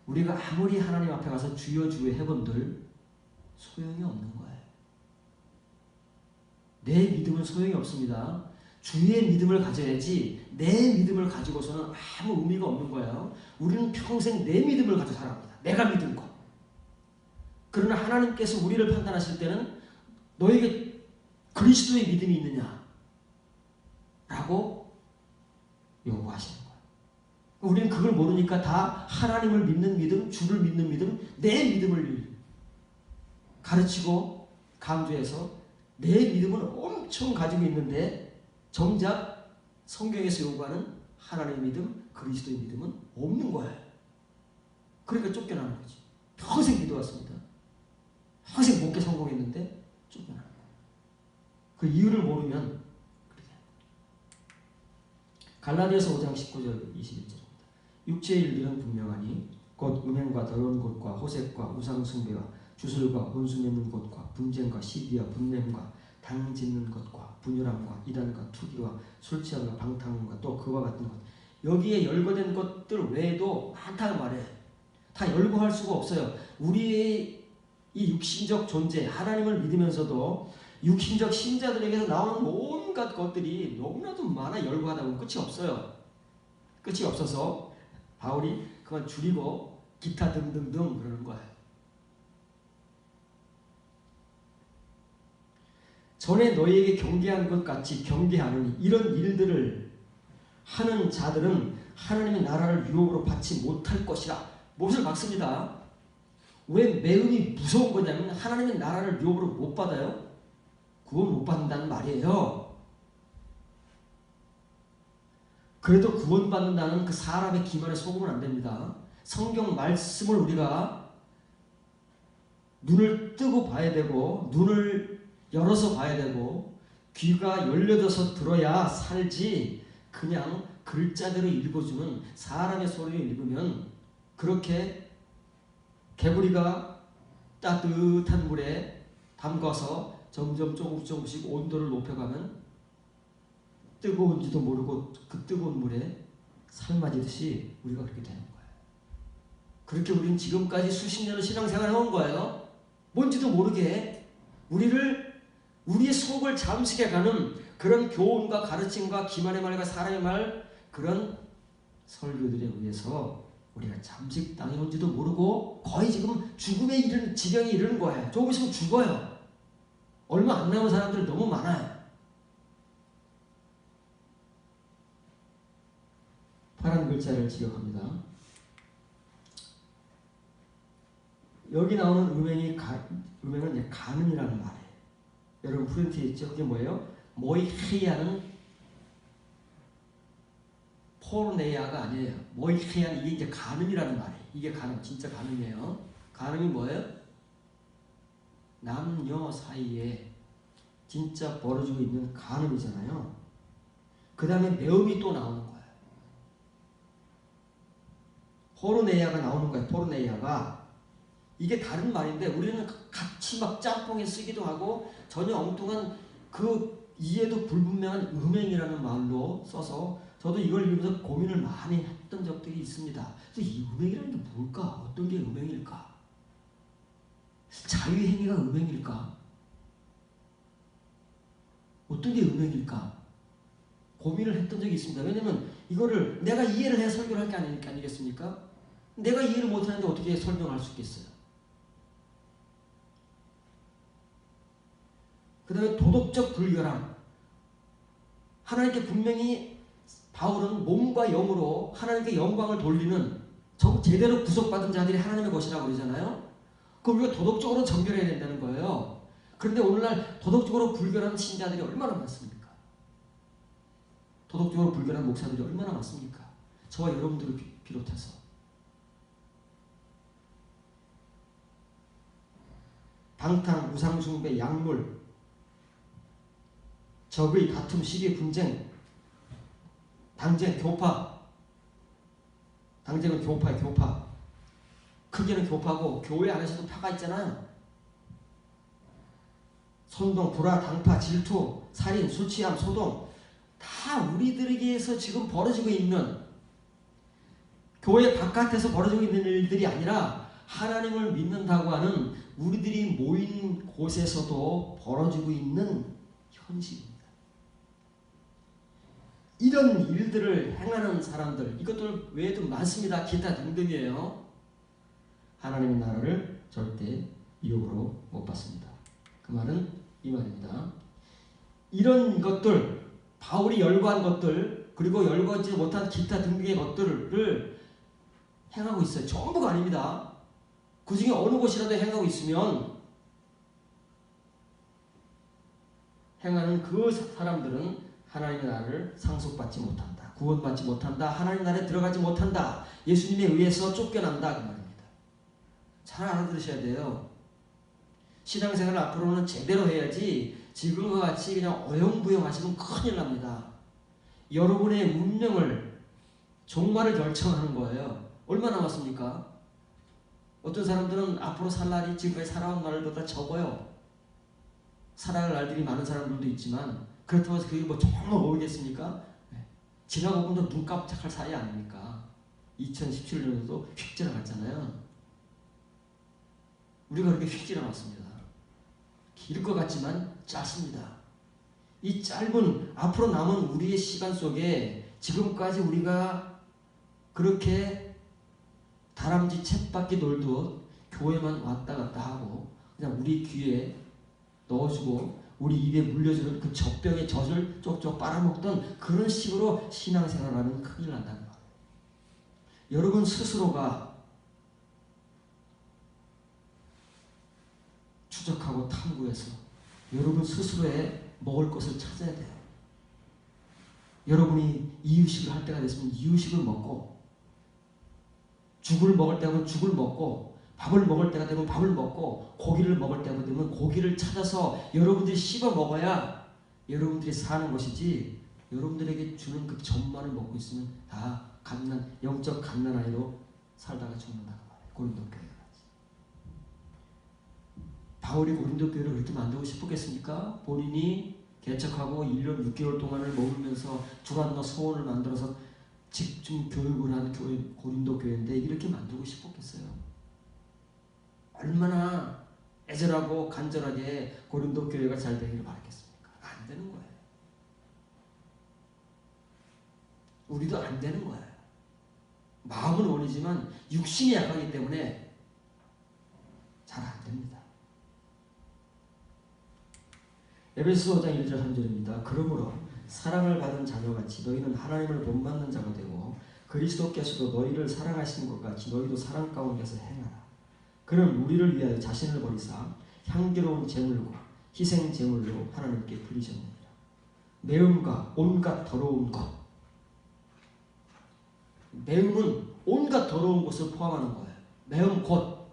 우리가 아무리 하나님 앞에 가서 주여 주여 해본들 소용이 없는 거예요. 내 믿음은 소용이 없습니다. 주의 믿음을 가져야지 내 믿음을 가지고서는 아무 의미가 없는 거예요. 우리는 평생 내 믿음을 가지고 살아갑니다. 내가 믿은 것. 그러나 하나님께서 우리를 판단하실 때는 너에게 그리스도의 믿음이 있느냐 라고 요구하시는 거예요. 우리는 그걸 모르니까 다 하나님을 믿는 믿음, 주를 믿는 믿음, 내 믿음을 가르치고 강조해서 내 믿음은 엄청 가지고 있는데 정작 성경에서 요구하는 하나님의 믿음, 그리스도의 믿음은 없는 거예요. 그러니까 쫓겨나는 거지. 평생 기도했습니다. 평생 목회 성공했는데 쫓겨나는 거예요. 그 이유를 모르면 갈라디아서 5장 19절 21절입니다. 육체의 일들은 분명하니 곧 음행과 더러운 것과 호색과 우상숭배와 주술과 혼수 맺는 것과 분쟁과 시비와 분냄과 당 짓는 것과 분열함과 이단과 투기와 술 취함과 방탕함과 또 그와 같은 것 여기에 열거된 것들 외에도 많다는 말이에요. 다 열거할 수가 없어요. 우리의 이 육신적 존재 하나님을 믿으면서도 육신적 신자들에게서 나오는 온갖 것들이 너무나도 많아 열거하다 보면 끝이 없어요. 끝이 없어서 바울이 그만 줄이고 기타 등등등 그러는 거예요. 전에 너희에게 경계한 것 같이 경계하느니 이런 일들을 하는 자들은 하나님의 나라를 유혹으로 받지 못할 것이라. 못을 박습니다. 왜 매음이 무서운 거냐면 하나님의 나라를 유혹으로 못 받아요. 구원 못 받는다는 말이에요. 그래도 구원받는다는 그 사람의 기만에 속으면 안 됩니다. 성경 말씀을 우리가 눈을 뜨고 봐야 되고 눈을 열어서 봐야 되고 귀가 열려져서 들어야 살지 그냥 글자대로 읽어주는 사람의 소리를 읽으면 그렇게 개구리가 따뜻한 물에 담가서 점점 조금씩 온도를 높여가면 뜨거운지도 모르고 그 뜨거운 물에 삶아지듯이 우리가 그렇게 되는 거예요. 그렇게 우리는 지금까지 수십 년을 신앙생활을 해온 거예요. 뭔지도 모르게 우리의 속을 잠식해가는 그런 교훈과 가르침과 기만의 말과 사람의 말 그런 설교들에 의해서 우리가 잠식당해 온지도 모르고 거의 지금 죽음에 이르는 지경에 이르는 거예요. 조금 있으면 죽어요. 얼마 안 남은 사람들 너무 많아요. 파란 글자를 지적합니다. 여기 나오는 음행은 이제 간음이라는 말이에요. 여러분 프린트에 있죠? 그게 뭐예요? 모이헤야는 포르네야가 아니에요. 모이헤야는 이게 이제 간음이라는 말이에요. 이게 간음, 진짜 간음이에요. 간음이 뭐예요? 남녀 사이에 진짜 벌어지고 있는 간음이잖아요. 그 다음에 매음이 또 나오는 거예요. 포르네야가 나오는 거예요. 포르네야가. 이게 다른 말인데 우리는 같이 막 짬뽕에 쓰기도 하고 전혀 엉뚱한 그 이해도 불분명한 음행이라는 말로 써서 저도 이걸 읽으면서 고민을 많이 했던 적들이 있습니다. 그래서 이 음행이라는 게 뭘까? 어떤 게 음행일까? 자유행위가 음행일까? 어떤 게 음행일까? 고민을 했던 적이 있습니다. 왜냐면 이거를 내가 이해를 해야 설교를 할 게 아니겠습니까? 내가 이해를 못하는데 어떻게 설명할 수 있겠어요? 그 다음에 도덕적 불결함. 하나님께 분명히 바울은 몸과 영으로 하나님께 영광을 돌리는 제대로 구속받은 자들이 하나님의 것이라고 그러잖아요. 그럼 우리가 도덕적으로 정결해야 된다는 거예요. 그런데 오늘날 도덕적으로 불결한 신자들이 얼마나 많습니까? 도덕적으로 불결한 목사들이 얼마나 많습니까? 저와 여러분들을 비롯해서. 방탕, 우상숭배, 약물, 적의 다툼, 시기, 분쟁, 당쟁, 교파. 당쟁은 교파예요, 교파. 크게는 교파고 교회 안에서도 파가 있잖아요. 선동, 불화, 당파, 질투, 살인, 술 취함, 소동, 다 우리들에게서 지금 벌어지고 있는, 교회 바깥에서 벌어지고 있는 일들이 아니라 하나님을 믿는다고 하는 우리들이 모인 곳에서도 벌어지고 있는 현실입니다. 이런 일들을 행하는 사람들, 이것들 외에도 많습니다. 기타 등등이에요. 하나님의 나라를 절대 유혹으로 못 받습니다. 그 말은 이 말입니다. 이런 것들, 바울이 열거한 것들, 그리고 열거하지 못한 기타 등등의 것들을 행하고 있어요. 전부가 아닙니다. 그 중에 어느 곳이라도 행하고 있으면 행하는 그 사람들은 하나님의 나라를 상속받지 못한다. 구원받지 못한다. 하나님 나라에 들어가지 못한다. 예수님에 의해서 쫓겨난다. 그 말입니다. 잘 알아들으셔야 돼요. 신앙생활 앞으로는 제대로 해야지 지금과 같이 그냥 어영부영 하시면 큰일 납니다. 여러분의 운명을, 종말을 결정하는 거예요. 얼마 남았습니까? 어떤 사람들은 앞으로 살 날이 지금까지 살아온 날보다 적어요. 살아갈 날들이 많은 사람들도 있지만 그렇다고 해서 그게 뭐 정말 모르겠습니까? 지나고 보면 눈 깜짝할 사이 아닙니까? 2017년에도 휙 지나갔잖아요. 우리가 그렇게 휙 지나갔습니다. 길 것 같지만 짧습니다. 이 짧은 앞으로 남은 우리의 시간 속에 지금까지 우리가 그렇게 다람쥐 쳇바퀴 놀듯 교회만 왔다 갔다 하고 그냥 우리 귀에 넣어주고 우리 입에 물려주는 그 젖병의 젖을 쪽쪽 빨아먹던 그런 식으로 신앙생활하면 큰일 난다는 거예요. 여러분 스스로가 추적하고 탐구해서 여러분 스스로의 먹을 것을 찾아야 돼요. 여러분이 이유식을 할 때가 됐으면 이유식을 먹고, 죽을 먹을 때면 죽을 먹고, 밥을 먹을 때가 되면 밥을 먹고, 고기를 먹을 때가 되면 고기를 찾아서 여러분들이 씹어 먹어야 여러분들이 사는 것이지, 여러분들에게 주는 그 젖만을 먹고 있으면 다 영적 갓난아이로 살다가 죽는다는 말이에요. 고린도 교회. 바울이 고린도 교회를 그렇게 만들고 싶었겠습니까? 본인이 개척하고 1년 6개월 동안을 머물면서 두란노 서원을 만들어서 집중 교육을 한 교회, 고린도 교회인데 이렇게 만들고 싶었겠어요? 얼마나 애절하고 간절하게 고린도 교회가 잘 되기를 바랐겠습니까? 안 되는 거예요. 우리도 안 되는 거예요. 마음은 원이지만 육신이 약하기 때문에 잘 안 됩니다. 에베소서 5장 1절 3절입니다. 그러므로 사랑을 받은 자녀같이 너희는 하나님을 본받는 자가 되고 그리스도께서도 너희를 사랑하신 것 같이 너희도 사랑 가운데서 행하라. 그는 우리를 위하여 자신을 버리사 향기로운 제물과 희생 제물로 하나님께 드리셨느니라. 매음과 온갖 더러운 것. 매음은 온갖 더러운 것을 포함하는 거예요. 매음 곧.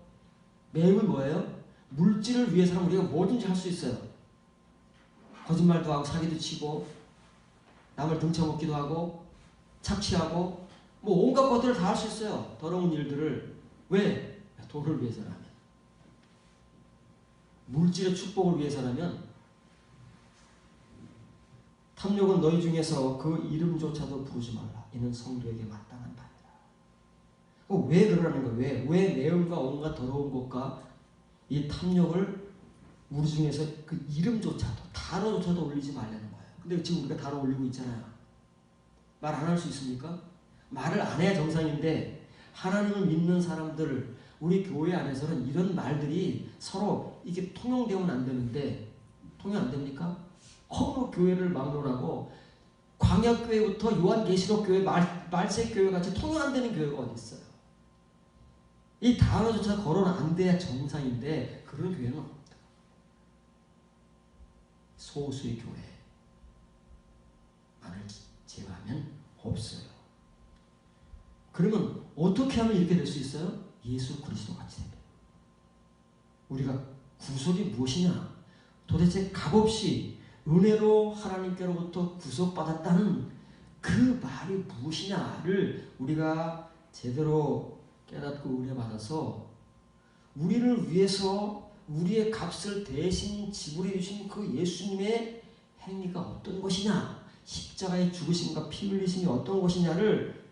매음은 뭐예요? 물질을 위해서는 우리가 뭐든지 할 수 있어요. 거짓말도 하고 사기도 치고 남을 등쳐먹기도 하고 착취하고 뭐 온갖 것들을 다 할 수 있어요. 더러운 일들을. 왜? 돈을 위해서라면. 물질의 축복을 위해서라면. 탐욕은 너희 중에서 그 이름조차도 부르지 말라. 이는 성도에게 마땅한 바니라. 왜 그러라는 거예요? 왜 매음과 온갖 더러운 것과 이 탐욕을 우리 중에서 그 이름조차도 단어조차도 올리지 말라는 거예요. 근데 지금 우리가 단어 올리고 있잖아요. 말 안 할 수 있습니까? 말을 안 해야 정상인데 하나님을 믿는 사람들 우리 교회 안에서는 이런 말들이 서로 이게 통용되면 안 되는데 통용 안 됩니까? 허무 교회를 막론하고 광약교회부터 요한계시록교회 말세교회 같이 통용 안 되는 교회가 어디 있어요? 이 단어조차 거론 안 돼야 정상인데 그런 교회는 없다. 소수의 교회, 많을 제외하면 없어요. 그러면 어떻게 하면 이렇게 될 수 있어요? 예수 그리스도 같이 됩니다. 우리가 구속이 무엇이냐? 도대체 값없이 은혜로 하나님께로부터 구속받았다는 그 말이 무엇이냐를 우리가 제대로 깨닫고 은혜받아서 우리를 위해서 우리의 값을 대신 지불해 주신 그 예수님의 행위가 어떤 것이냐, 십자가의 죽으심과 피 흘리심이 어떤 것이냐를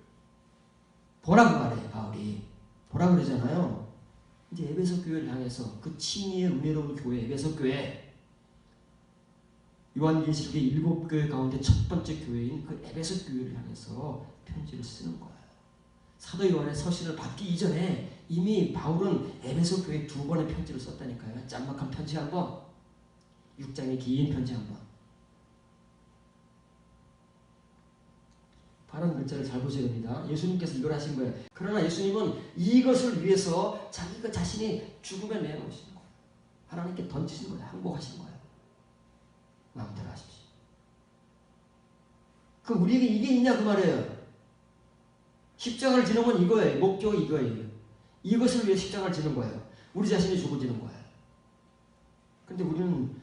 보라고 말해요. 바울이 보라 그러잖아요. 이제 에베소 교회를 향해서 그 칭의의 은혜로운 교회 에베소 교회, 요한계시록의 7교회 가운데 첫 번째 교회인 그 에베소 교회를 향해서 편지를 쓰는 거예요. 사도 요한의 서신을 받기 이전에 이미 바울은 에베소 교회에 2번의 편지를 썼다니까요. 짤막한 편지 한 번, 6장의 긴 편지 한 번. 파란 글자를 잘 보셔야 됩니다. 예수님께서 이걸 하신 거예요. 그러나 예수님은 이것을 위해서 자기가 자신이 죽음에 내놓으신 거예요. 하나님께 던지신 거예요. 항복하신 거예요. 마음대로 하십시오. 그럼 우리에게 이게 있냐 그 말이에요. 십자가를 지는 건 이거예요. 목적이 이거예요. 이것을 위해 십자가를 지는 거예요. 우리 자신이 죽어지는 거예요. 근데 우리는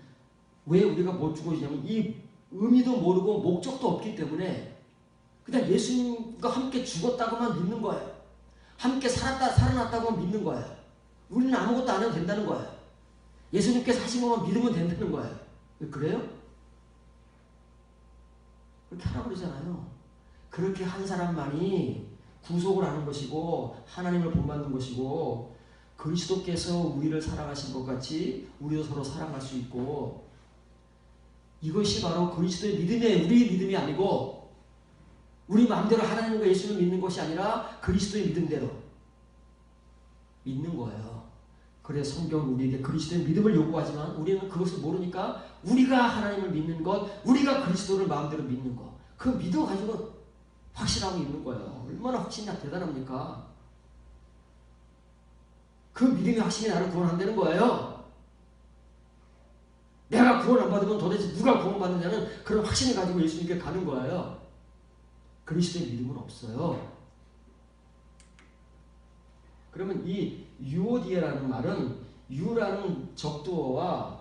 왜 우리가 못 죽어지냐면 이 의미도 모르고 목적도 없기 때문에 그냥 예수님과 함께 죽었다고만 믿는 거예요. 함께 살아났다고만 믿는 거예요. 우리는 아무것도 안 해도 된다는 거예요. 예수님께서 하신 것만 믿으면 된다는 거예요. 왜 그래요? 그렇게 하라고 그러잖아요. 그렇게 한 사람만이 구속을 하는 것이고 하나님을 본받는 것이고 그리스도께서 우리를 사랑하신 것 같이 우리도 서로 사랑할 수 있고, 이것이 바로 그리스도의 믿음이에요. 우리의 믿음이 아니고 우리 마음대로 하나님과 예수를 믿는 것이 아니라 그리스도의 믿음대로 믿는 거예요. 그래서 성경은 우리에게 그리스도의 믿음을 요구하지만 우리는 그것을 모르니까 우리가 하나님을 믿는 것, 우리가 그리스도를 마음대로 믿는 것, 그 믿음 가지고 확신하고 있는 거예요. 얼마나 확신이 대단합니까? 그 믿음의 확신이 나를 구원한다는 거예요. 내가 구원 안 받으면 도대체 누가 구원받느냐는 그런 확신을 가지고 예수님께 가는 거예요. 그리스도의 믿음은 없어요. 그러면 이 유오디에라는 말은 유라는 적두어와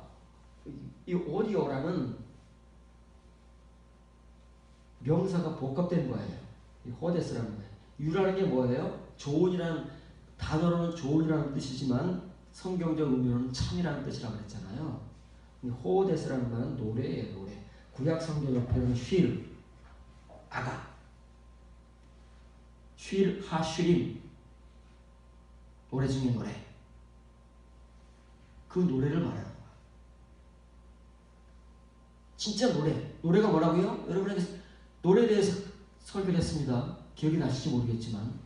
이 오디오라는 명사가 복합된 거예요. 이 호데스라는 거예요. 유라는 게 뭐예요? 조언이라는 단어로는 조언이라는 뜻이지만 성경적 의미로는 참이라는 뜻이라고 그랬잖아요. 호데스라는 말은 노래예요. 노래. 구약 성경 옆에는 쉴, 아가, 쉴, 하쉬림, 노래 중에 노래. 그 노래를 말하는 거야. 진짜 노래. 노래가 뭐라고요? 여러분에게 노래에 대해서 설교를 했습니다. 기억이 나실지 모르겠지만.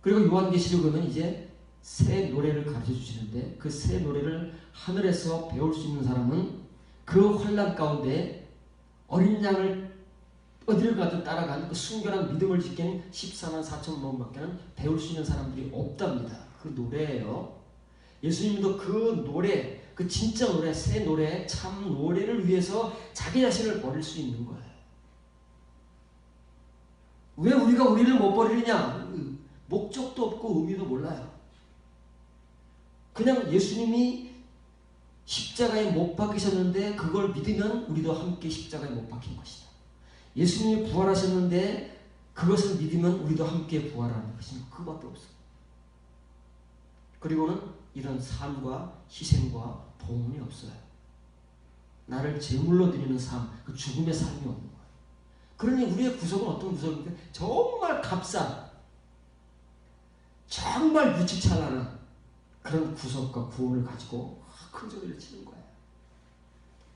그리고 요한계시록은 이제 새 노래를 가르쳐 주시는데 그 새 노래를 하늘에서 배울 수 있는 사람은 그 환난 가운데 어린 양을 어디를 가든 따라간 그 순결한 믿음을 지킨 14만 4천 명밖에는 배울 수 있는 사람들이 없답니다. 그 노래예요. 예수님도 그 노래, 그 진짜 노래, 새 노래, 참 노래를 위해서 자기 자신을 버릴 수 있는 거예요. 왜 우리가 우리를 못 버리느냐? 목적도 없고 의미도 몰라요. 그냥 예수님이 십자가에 못 박히셨는데 그걸 믿으면 우리도 함께 십자가에 못 박힌 것이다. 예수님이 부활하셨는데 그것을 믿으면 우리도 함께 부활하는 것입니다. 그거밖에 없어요. 그리고는 이런 삶과 희생과 봉헌이 없어요. 나를 제물로 드리는 삶, 그 죽음의 삶이 없는 거예요. 그러니 우리의 구속은 어떤 구속입니까? 정말 값싼, 정말 유치찬란한 그런 구속과 구원을 가지고 큰 소리를 치는 거예요.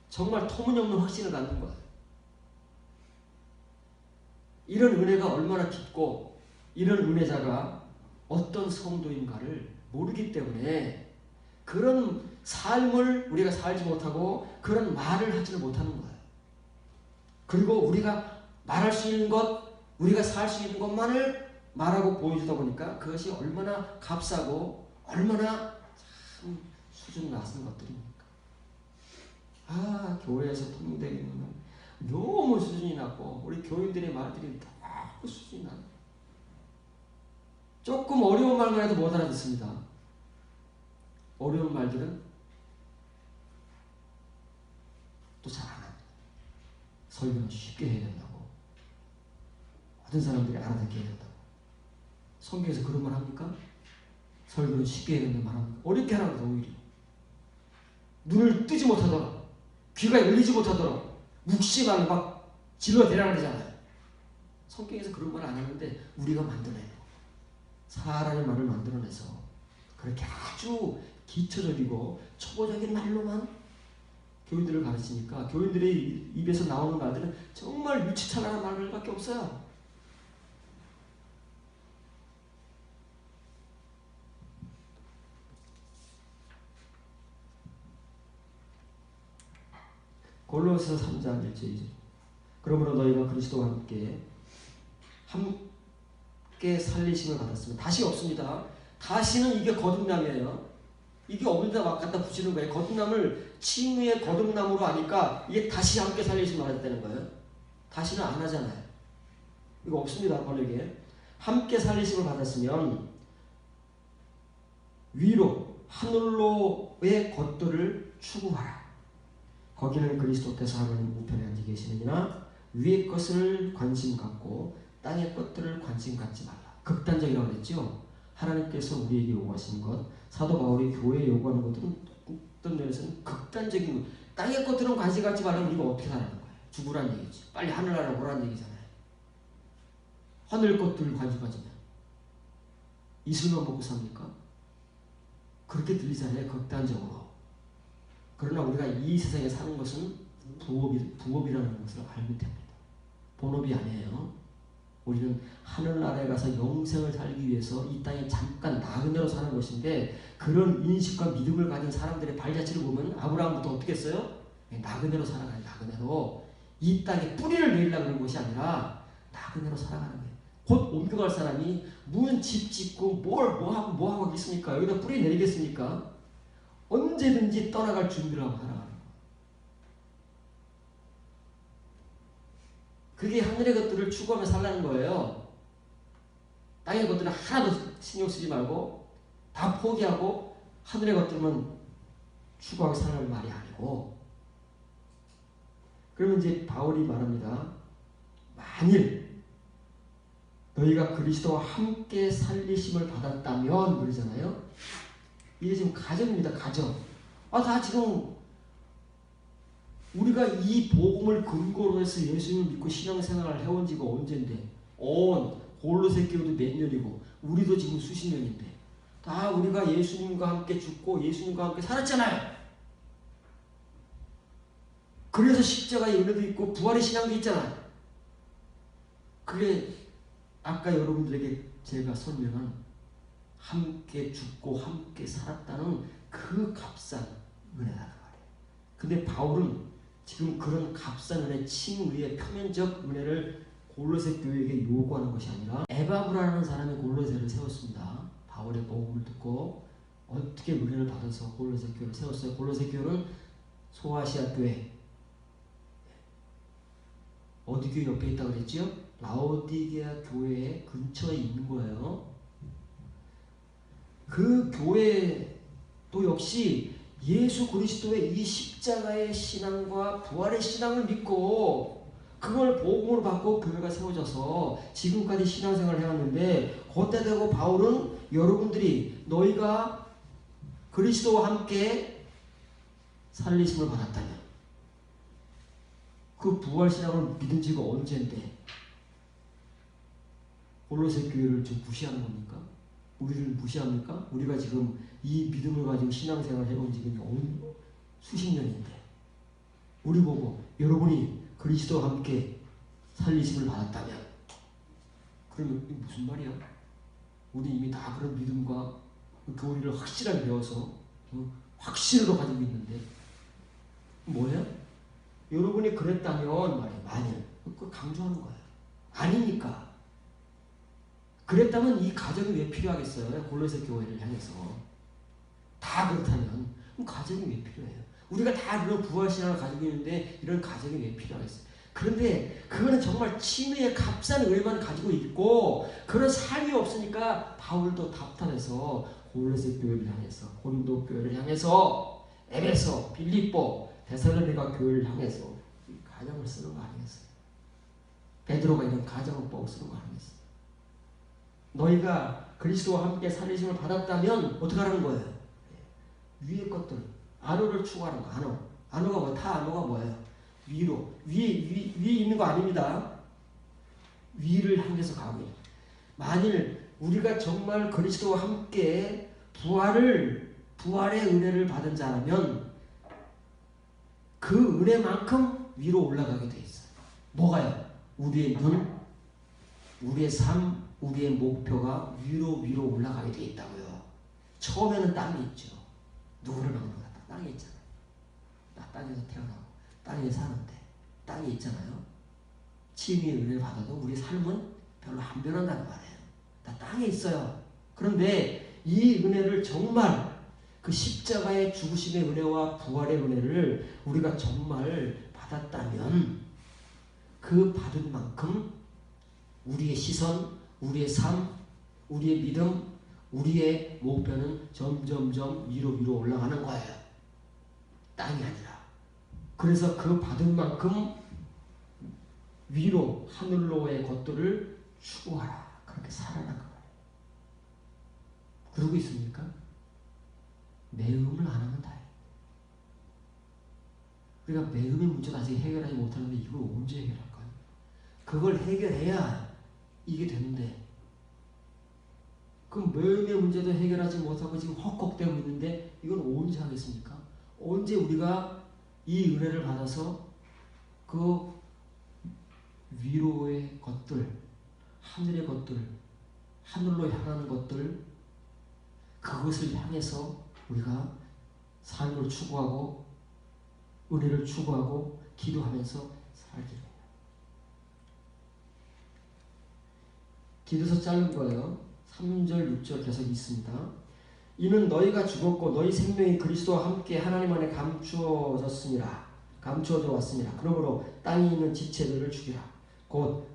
정말 터무니없는 확신을 갖는 거예요. 이런 은혜가 얼마나 깊고 이런 은혜자가 어떤 성도인가를 모르기 때문에 그런 삶을 우리가 살지 못하고 그런 말을 하지를 못하는 거예요. 그리고 우리가 말할 수 있는 것, 우리가 살 수 있는 것만을 말하고 보여주다 보니까 그것이 얼마나 값싸고 얼마나 참 수준 낮은 것들입니까? 교회에서 통용되는 너무 수준이 낮고 우리 교인들의 말들이 너무 수준이 낮고 조금 어려운 말만 해도 못 알아듣습니다. 어려운 말들은 또 잘 안 합니다. 설교는 쉽게 해야 된다고. 모든 사람들이 알아듣게 해야 된다고. 성경에서 그런 말 합니까? 설교는 쉽게 해야 된다고 말합니까? 어렵게 하라고 오히려. 눈을 뜨지 못하도록, 귀가 열리지 못하도록 묵시만 막 질러대라 그러잖아요. 성경에서 그런 말 안 하는데 우리가 만들어내요. 사람의 말을 만들어내서 그렇게 아주 기초적이고 초보적인 말로만 교인들을 가르치니까 교인들의 입에서 나오는 말들은 정말 유치찬란한 말들밖에 없어요. 골로새서 3장 1절 2절 그러므로 너희가 그리스도와 함께 살리심을 받았으면 다시 없습니다. 다시는 이게 거듭남이에요. 이게 없는데 막 갖다 붙이는 거예요. 거듭남을 칭의의 거듭남으로 하니까 이게 다시 함께 살리심을 받았다는 거예요. 다시는 안 하잖아요. 이거 없습니다. 번역에 함께 살리심을 받았으면 위로 하늘로의 것들을 추구하라. 거기는 그리스도께서 하나님 우편에 앉아 계시느니라. 위의 것을 관심 갖고 땅의 것들을 관심 갖지 말라. 극단적이라고 그랬죠. 하나님께서 우리에게 요구하시는 것, 사도 바울이 교회에 요구하는 것들은 어떤 면에서는 극단적인 것. 땅의 것들은 관심 갖지 말라면 우리가 어떻게 살아가는 거예요? 죽으란 얘기지. 빨리 하늘나라 보라는 얘기잖아요. 하늘 것들을 관심 가지면 이슬만 먹고 삽니까? 그렇게 들리잖아요. 극단적으로. 그러나 우리가 이 세상에 사는 것은 부업이라는 것을 알면 됩니다. 본업이 아니에요. 우리는 하늘나라에 가서 영생을 살기 위해서 이 땅에 잠깐 나그네로 사는 것인데 그런 인식과 믿음을 가진 사람들의 발자취를 보면 아브라함부터 어떻게 했어요? 나그네로 살아가요. 나그네로. 이 땅에 뿌리를 내리려고 하는 것이 아니라 나그네로 살아가는 거예요. 곧 옮겨갈 사람이 무슨 집 짓고 뭐 하고 있습니까? 여기다 뿌리 내리겠습니까? 언제든지 떠나갈 준비를 하고 살아가는 거예요. 그게 하늘의 것들을 추구하며 살라는 거예요. 땅의 것들은 하나도 신경 쓰지 말고 다 포기하고 하늘의 것들만 추구하고 살라는 말이 아니고. 그러면 이제 바울이 말합니다. 만일 너희가 그리스도와 함께 살리심을 받았다면 그러잖아요. 이게 지금 가정입니다. 가정. 다 지금 우리가 이 복음을 근거로 해서 예수님을 믿고 신앙생활을 해온 지가 언젠데 골로새 교회도 몇 년이고 우리도 지금 수십 년인데 다 우리가 예수님과 함께 죽고 예수님과 함께 살았잖아요. 그래서 십자가의 은혜도 있고 부활의 신앙도 있잖아요. 그게 아까 여러분들에게 제가 설명한 함께 죽고 함께 살았다는 그 값싼 은혜라는 말이에요. 근데 바울은 지금 그런 값싼 은혜, 칭의의 표면적 은혜를 골로새 교회에게 요구하는 것이 아니라 에바브라는 사람이 골로새를 세웠습니다. 바울의 복음을 듣고 어떻게 은혜를 받아서 골로새 교회를 세웠어요. 골로새 교회는 소아시아 교회, 어디 교회 옆에 있다고 그랬죠? 라오디게아 교회 근처에 있는 거예요. 그 교회도 역시 예수 그리스도의 이 십자가의 신앙과 부활의 신앙을 믿고 그걸 복음으로 받고 교회가 세워져서 지금까지 신앙생활을 해왔는데 그때 되고 바울은 여러분들이 너희가 그리스도와 함께 살리심을 받았다면 그 부활 신앙을 믿은 지가 언젠데 골로새 교회를 좀 무시하는 겁니까? 우리를 무시합니까? 우리가 지금 이 믿음을 가지고 신앙생활을 해온 지금 수십 년인데 우리 보고 여러분이 그리스도와 함께 살리심을 받았다면 그러면 이게 무슨 말이야? 우리 이미 다 그런 믿음과 교리를 확실하게 배워서 확신으로 가지고 있는데 뭐예요? 여러분이 그랬다면 말이에요. 만일 그걸 강조하는 거예요. 아니니까. 그랬다면 이 가정이 왜 필요하겠어요? 골로새 교회를 향해서. 다 그렇다면 그럼 가정이 왜 필요해요? 우리가 다 그런 부활신앙을 가지고 있는데 이런 가정이 왜 필요하겠어요? 그런데 그거는 정말 칭의의 값싼 은혜만 가지고 있고 그런 삶이 없으니까 바울도 답답해서 골로새 교회를 향해서, 고린도 교회를 향해서, 에베소, 빌립보, 데살로니가 교회를 향해서 가정을 쓰는 거 아니겠어요? 베드로가 이런 가정법을 쓰는 거 아니겠어요? 너희가 그리스도와 함께 살리심을 받았다면 어떻게 하라는 거예요? 위의 것들, 안오를 추구하는 거. 안오가 뭐? 다 안오가 뭐예요? 위로. 위에 있는 거 아닙니다. 위를 향해서 가고 있는. 만일 우리가 정말 그리스도와 함께 부활의 은혜를 받은 자라면 그 은혜만큼 위로 올라가게 돼 있어요. 뭐가요? 우리의 눈, 우리의 삶, 우리의 목표가 위로 올라가게 돼 있다고요. 처음에는 땅이 있죠. 누구를 막는 거야? 땅이 있잖아요. 나 땅에서 태어나고 땅에 사는데 땅이 있잖아요. 칭의의 은혜를 받아도 우리 삶은 별로 안 변한다는 말이에요. 나 땅에 있어요. 그런데 이 은혜를 정말 그 십자가의 죽으심의 은혜와 부활의 은혜를 우리가 정말 받았다면 그 받은 만큼 우리의 시선, 우리의 삶, 우리의 믿음, 우리의 목표는 점점점 위로 올라가는 거예요. 땅이 아니라. 그래서 그 받은 만큼 위로 하늘로의 것들을 추구하라. 그렇게 살아라. 그러고 있습니까? 매음을 안 하면 다행이에요. 우리가 매음의 문제를 아직 해결하지 못하는데 이걸 언제 해결할까요? 그걸 해결해야 이게 되는데 그 매음의 문제도 해결하지 못하고 지금 헉헉대고 있는데 이건 언제 하겠습니까? 언제 우리가 이 은혜를 받아서 그 위로의 것들, 하늘의 것들, 하늘로 향하는 것들, 그것을 향해서 우리가 삶을 추구하고 은혜를 추구하고 기도하면서 살기를 해요. 기도서 자른 거예요. 3절, 6절 계속 있습니다. 이는 너희가 죽었고 너희 생명이 그리스도와 함께 하나님 안에 감추어져 왔습니다. 그러므로 땅에 있는 지체들을 죽이라. 곧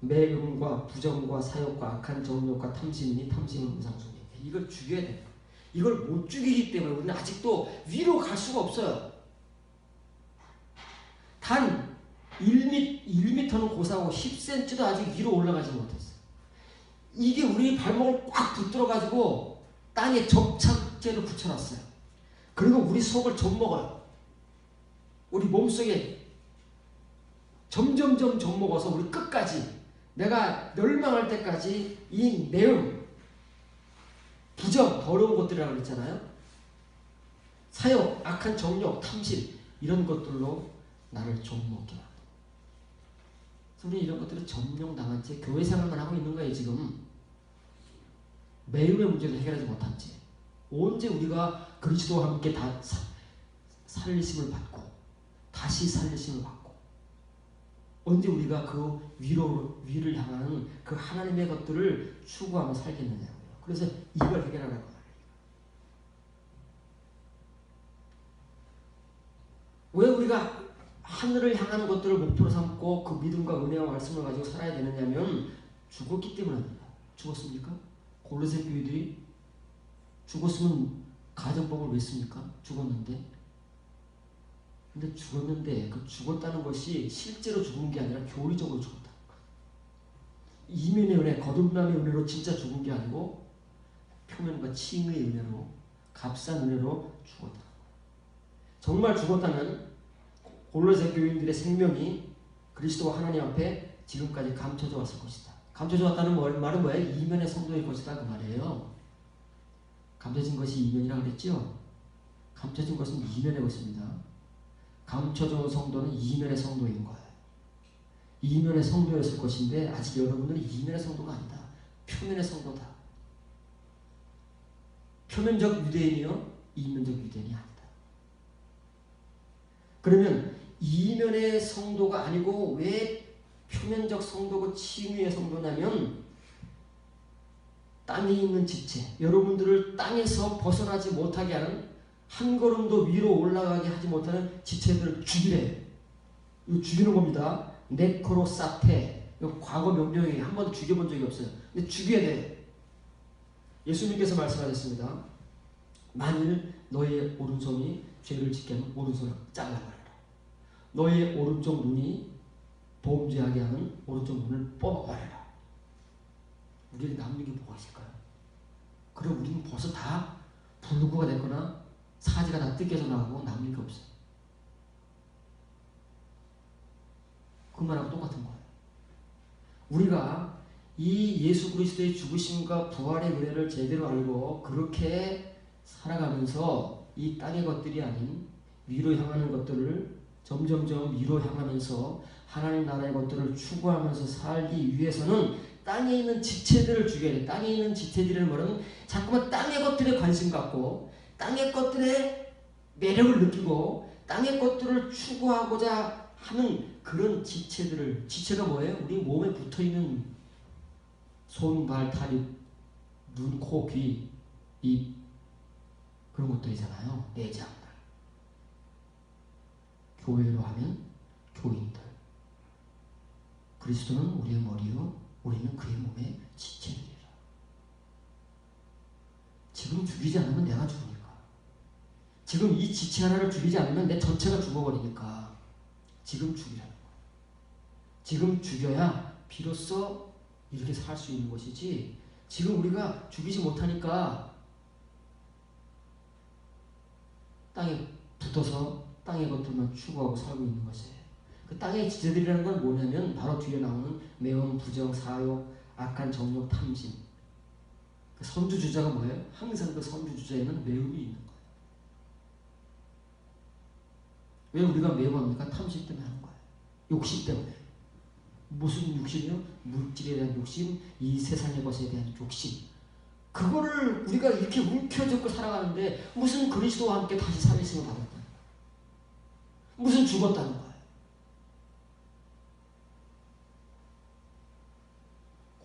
매음과 부정과 사욕과 악한 정욕과 탐심이니 탐심은 우상숭배. 이걸 죽여야 돼요. 이걸 못 죽이기 때문에 우리는 아직도 위로 갈 수가 없어요. 단 1m는 고사하고 10cm도 아직 위로 올라가지 못했어요. 이게 우리 발목을 꽉 붙들어가지고 땅에 접착제를 붙여놨어요. 그리고 우리 속을 젖먹어요. 우리 몸속에 점점점 젖먹어서 우리 끝까지 내가 멸망할 때까지 이 매음, 부정, 더러운 것들이라고 그랬잖아요. 사욕, 악한 정욕, 탐심 이런 것들로 나를 젖먹게 만들어요. 우리 이런 것들을 점령당한 채 교회 생활만 하고 있는 거예요. 지금 매음의 문제를 해결하지 못한 채 언제 우리가 그리스도와 함께 다 살리심을 받고 다시 살리심을 받고 언제 우리가 그 위를 향하는 그 하나님의 것들을 추구하며 살겠느냐고요. 그래서 이걸 해결하라고 말해요. 왜 우리가 하늘을 향하는 것들을 목표로 삼고 그 믿음과 은혜와 말씀을 가지고 살아야 되느냐면 죽었기 때문입니다. 죽었습니까? 골로새 교회들이 죽었으면 가정법을 왜 씁니까? 죽었는데. 근데 죽었는데 그 죽었다는 것이 실제로 죽은 게 아니라 교리적으로 죽었다. 이면의 은혜, 거듭남의 은혜로 진짜 죽은 게 아니고 표면과 칭의 은혜로 값싼 은혜로 죽었다. 정말 죽었다면 골로새 교인들의 생명이 그리스도와 하나님 앞에 지금까지 감춰져 왔을 것이다. 감춰져 왔다는 말은 뭐예요? 이면의 성도일 것이다 그 말이에요. 감춰진 것이 이면이라고 그랬죠? 감춰진 것은 이면의 것입니다. 감춰져 온 성도는 이면의 성도인 거예요. 이면의 성도였을 것인데 아직 여러분들은 이면의 성도가 아니다. 표면의 성도다. 표면적 유대인이요? 이면적 유대인이 아니다. 그러면 이면의 성도가 아니고 왜 표면적 성도고 칭의의 성도냐면 땅에 있는 지체, 여러분들을 땅에서 벗어나지 못하게 하는 한 걸음도 위로 올라가게 하지 못하는 지체들을 죽이래요. 이거 죽이는 겁니다. 네크로사테. 이거 과거 명령이 한 번도 죽여본 적이 없어요. 근데 죽여야 돼. 예수님께서 말씀하셨습니다. 만일 너의 오른손이 죄를 짓게 하면 오른손을 잘라버려라. 너의 오른쪽 눈이 범죄하게 하는 오른쪽 눈을 뽑아버려라. 우리에게 남는 게 뭐가 있을까요? 그럼 우리는 벌써 다 불구가 됐거나 사지가 다 뜯겨서 나오고 남는 게 없어요. 그 말하고 똑같은 거예요. 우리가 이 예수 그리스도의 죽으심과 부활의 은혜를 제대로 알고 그렇게 살아가면서 이 땅의 것들이 아닌 위로 향하는 것들을 점점점 위로 향하면서 하나님 나라의 것들을 추구하면서 살기 위해서는 땅에 있는 지체들을 죽여야 돼. 땅에 있는 지체들을 말하면 자꾸만 땅의 것들에 관심 갖고 땅의 것들의 매력을 느끼고 땅의 것들을 추구하고자 하는 그런 지체들을, 지체가 뭐예요? 우리 몸에 붙어있는 손, 발, 다리, 눈, 코, 귀, 입, 그런 것들이잖아요. 내장들. 교회로 하면 교인들. 그리스도는 우리의 머리요, 우리는 그의 몸의 지체들이라. 지금 죽이지 않으면 내가 죽으니까. 지금 이 지체 하나를 죽이지 않으면 내 전체가 죽어버리니까 지금 죽이라는 거야. 지금 죽여야 비로소 이렇게 살 수 있는 것이지, 지금 우리가 죽이지 못하니까 땅에 붙어서 땅의 것들만 추구하고 살고 있는 것이에요. 그 땅의 지체들이라는 건 뭐냐면 바로 뒤에 나오는 매운 부정, 사욕, 악한 정욕, 탐심. 그 선두주자가 뭐예요? 항상 그 선두주자에는 매움이 있는 거예요. 왜 우리가 매움합니까? 탐심 때문에 하는 거예요. 욕심 때문에. 무슨 욕심이요? 물질에 대한 욕심, 이 세상의 것에 대한 욕심. 그거를 우리가 이렇게 움켜잡고 살아가는데 무슨 그리스도와 함께 다시 살리심을 받았다는 거예요. 무슨 죽었다는 거예요.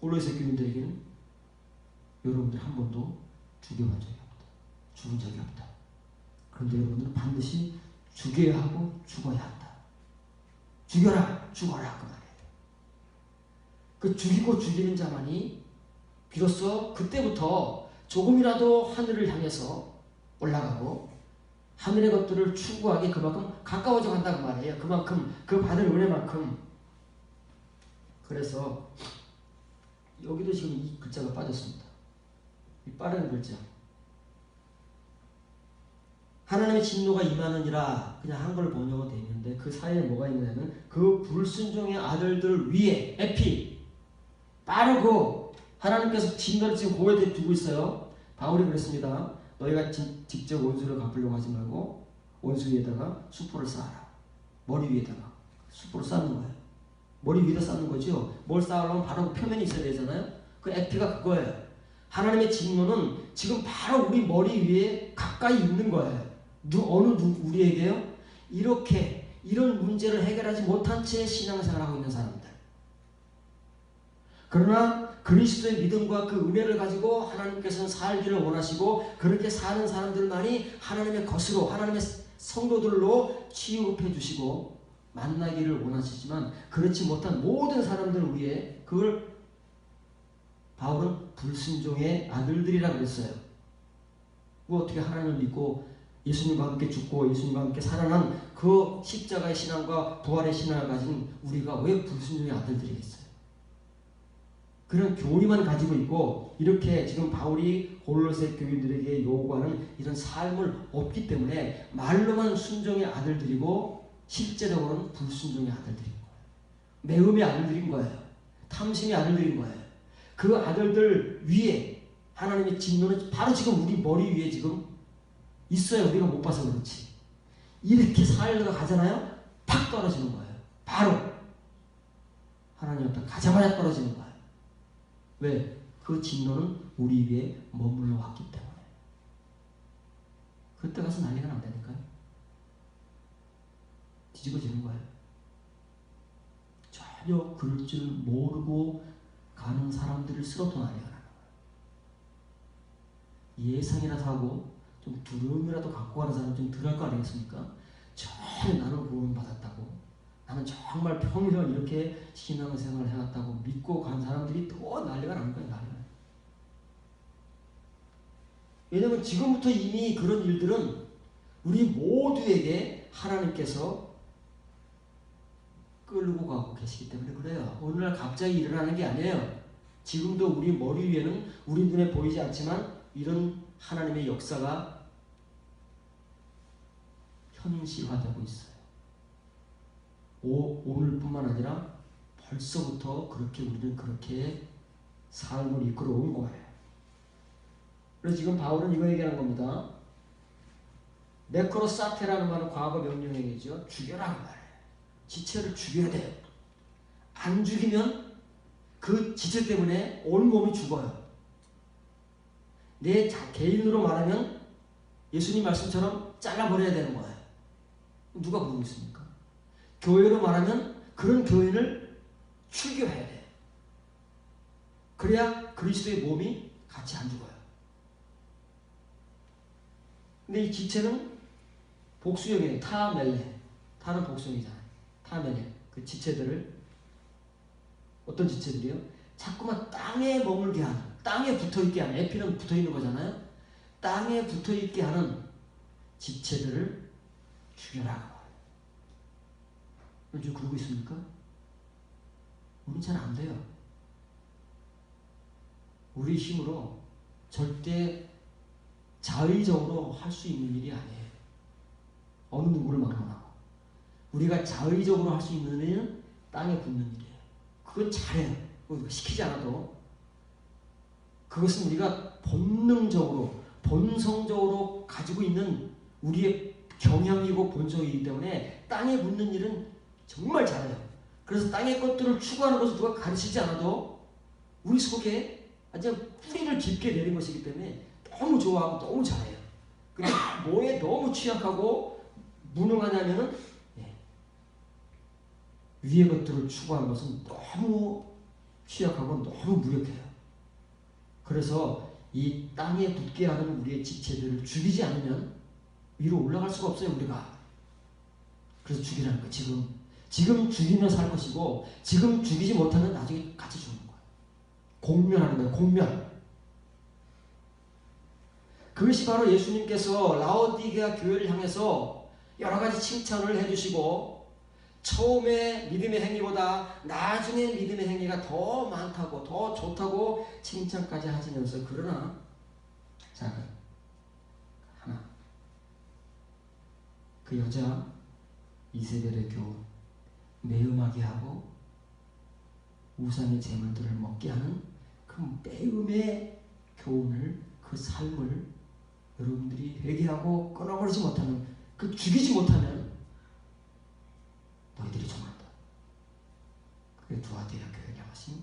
골로새 교인들에게는 여러분들 한 번도 죽여본 적이 없다. 죽은 적이 없다. 그런데 여러분들은 반드시 죽여야 하고 죽어야 한다. 죽여라, 죽어라 그 말이에요. 그 죽이고 죽이는 자만이 비로소 그때부터 조금이라도 하늘을 향해서 올라가고 하늘의 것들을 추구하기 그만큼 가까워져 간다고 말이에요. 그만큼 그 받을 은혜만큼. 그래서 여기도 지금 이 글자가 빠졌습니다. 이 빠른 글자. 하나님의 진노가 임하느니라 그냥 한글 번역은 되어 있는데 그 사이에 뭐가 있냐면 그 불순종의 아들들 위에 에피 빠르고 하나님께서 진노를 지금 고에 두고 있어요. 바울이 그랬습니다. 너희가 직접 원수를 갚으려고 하지 말고 원수 위에다가 수포를 쌓아라. 머리 위에다가 수포를 쌓는 거예요. 머리 위에다 쌓는 거죠. 뭘 쌓으려면 바로 그 표면이 있어야 되잖아요. 그 에피가 그거예요. 하나님의 진노는 지금 바로 우리 머리 위에 가까이 있는 거예요. 우리에게요? 이렇게 이런 문제를 해결하지 못한 채 신앙생활하고 있는 사람들. 그러나 그리스도의 믿음과 그 은혜를 가지고 하나님께서는 살기를 원하시고 그렇게 사는 사람들만이 하나님의 것으로 하나님의 성도들로 취급해 주시고 만나기를 원하시지만 그렇지 못한 모든 사람들 위에 그걸 바울은 불순종의 아들들이라고 그랬어요. 뭐 어떻게 하나님을 믿고 예수님과 함께 죽고 예수님과 함께 살아난 그 십자가의 신앙과 부활의 신앙을 가진 우리가 왜 불순종의 아들들이겠어요? 그런 교리만 가지고 있고 이렇게 지금 바울이 골로새 교인들에게 요구하는 이런 삶을 없기 때문에 말로만 순종의 아들들이고 실제적으로는 불순종의 아들들인 거예요. 매음의 아들들인 거예요. 탐심의 아들들인 거예요. 그 아들들 위에 하나님의 진노는 바로 지금 우리 머리 위에 지금 있어요. 우리가 못 봐서 그렇지. 이렇게 살다가 가잖아요. 팍 떨어지는 거예요. 바로 하나님 앞에 가자마자 떨어지는 거예요. 왜? 그 진노는 우리 위에 머물러 왔기 때문에. 그때 가서 난리가 난다니까요. 뒤집어지는 거예요. 전혀 그럴 줄 모르고 가는 사람들을 쓸어도 난리가 나는 거예요. 예상이라도 하고 좀 두려움이라도 갖고 가는 사람 좀 덜 할 거 아니겠습니까? 전혀 나는 구원받았다고 나는 정말 평생 이렇게 신앙생활을 해왔다고 믿고 간 사람들이 더 난리가 난 거야. 난리가. 왜냐하면 지금부터 이미 그런 일들은 우리 모두에게 하나님께서 끌고 가고 계시기 때문에 그래요. 어느 날 갑자기 일어나는 게 아니에요. 지금도 우리 머리 위에는 우리 눈에 보이지 않지만 이런 하나님의 역사가 현실화되고 있어요. 오늘뿐만 아니라 벌써부터 그렇게 우리는 그렇게 삶을 이끌어온 거예요. 그래서 지금 바울은 이거 얘기하는 겁니다. 네크로사테라는 말은 과거 명령형이죠. 죽여라 그 말이에요. 지체를 죽여야 돼요. 안 죽이면 그 지체 때문에 온 몸이 죽어요. 내 개인으로 말하면 예수님 말씀처럼 잘라버려야 되는 거예요. 누가 그러고 있습니까? 교회로 말하면 그런 교인을 출교해야 돼요. 그래야 그리스도의 몸이 같이 안 죽어요. 근데 이 지체는 복수형이에요. 타멜레. 타는 복수형이잖아요. 타멜레. 그 지체들을 어떤 지체들이요? 자꾸만 땅에 머물게 하는, 땅에 붙어있게 하는, 에피는 붙어있는 거잖아요. 땅에 붙어있게 하는 지체들을 죽여라. 요즘 그러고 있습니까? 우린 잘 안 돼요. 우리 힘으로 절대 자의적으로 할 수 있는 일이 아니에요. 어느 누구를 막론하고. 우리가 자의적으로 할 수 있는 일은 땅에 붙는 일이에요. 그건 잘해요. 시키지 않아도. 그것은 우리가 본능적으로, 본성적으로 가지고 있는 우리의 경향이고 본성이기 때문에 땅에 붙는 일은 정말 잘해요. 그래서 땅의 것들을 추구하는 것을 누가 가르치지 않아도 우리 속에 아주 뿌리를 깊게 내린 것이기 때문에 너무 좋아하고 너무 잘해요. 근데 뭐에 너무 취약하고 무능하냐면은 위의 것들을 추구하는 것은 너무 취약하고 너무 무력해요. 그래서 이 땅에 붙게 하는 우리의 지체들을 죽이지 않으면 위로 올라갈 수가 없어요, 우리가. 그래서 죽이라는 거예요, 지금 죽이면 살 것이고, 지금 죽이지 못하면 나중에 같이 죽는 거예요. 공면하는 거예요, 공면. 그것이 바로 예수님께서 라오디게아 교회를 향해서 여러 가지 칭찬을 해주시고, 처음에 믿음의 행위보다 나중에 믿음의 행위가 더 많다고, 더 좋다고 칭찬까지 하시면서, 그러나 자, 하나, 그 여자 이세벨의 교훈, 매음하게 하고 우상의 제물들을 먹게 하는 그 매음의 교훈을, 그 삶을 여러분들이 회개하고 끊어버리지 못하면, 그 죽이지 못하면 너희들이 죽는다. 그게 두아디아 교회에 하신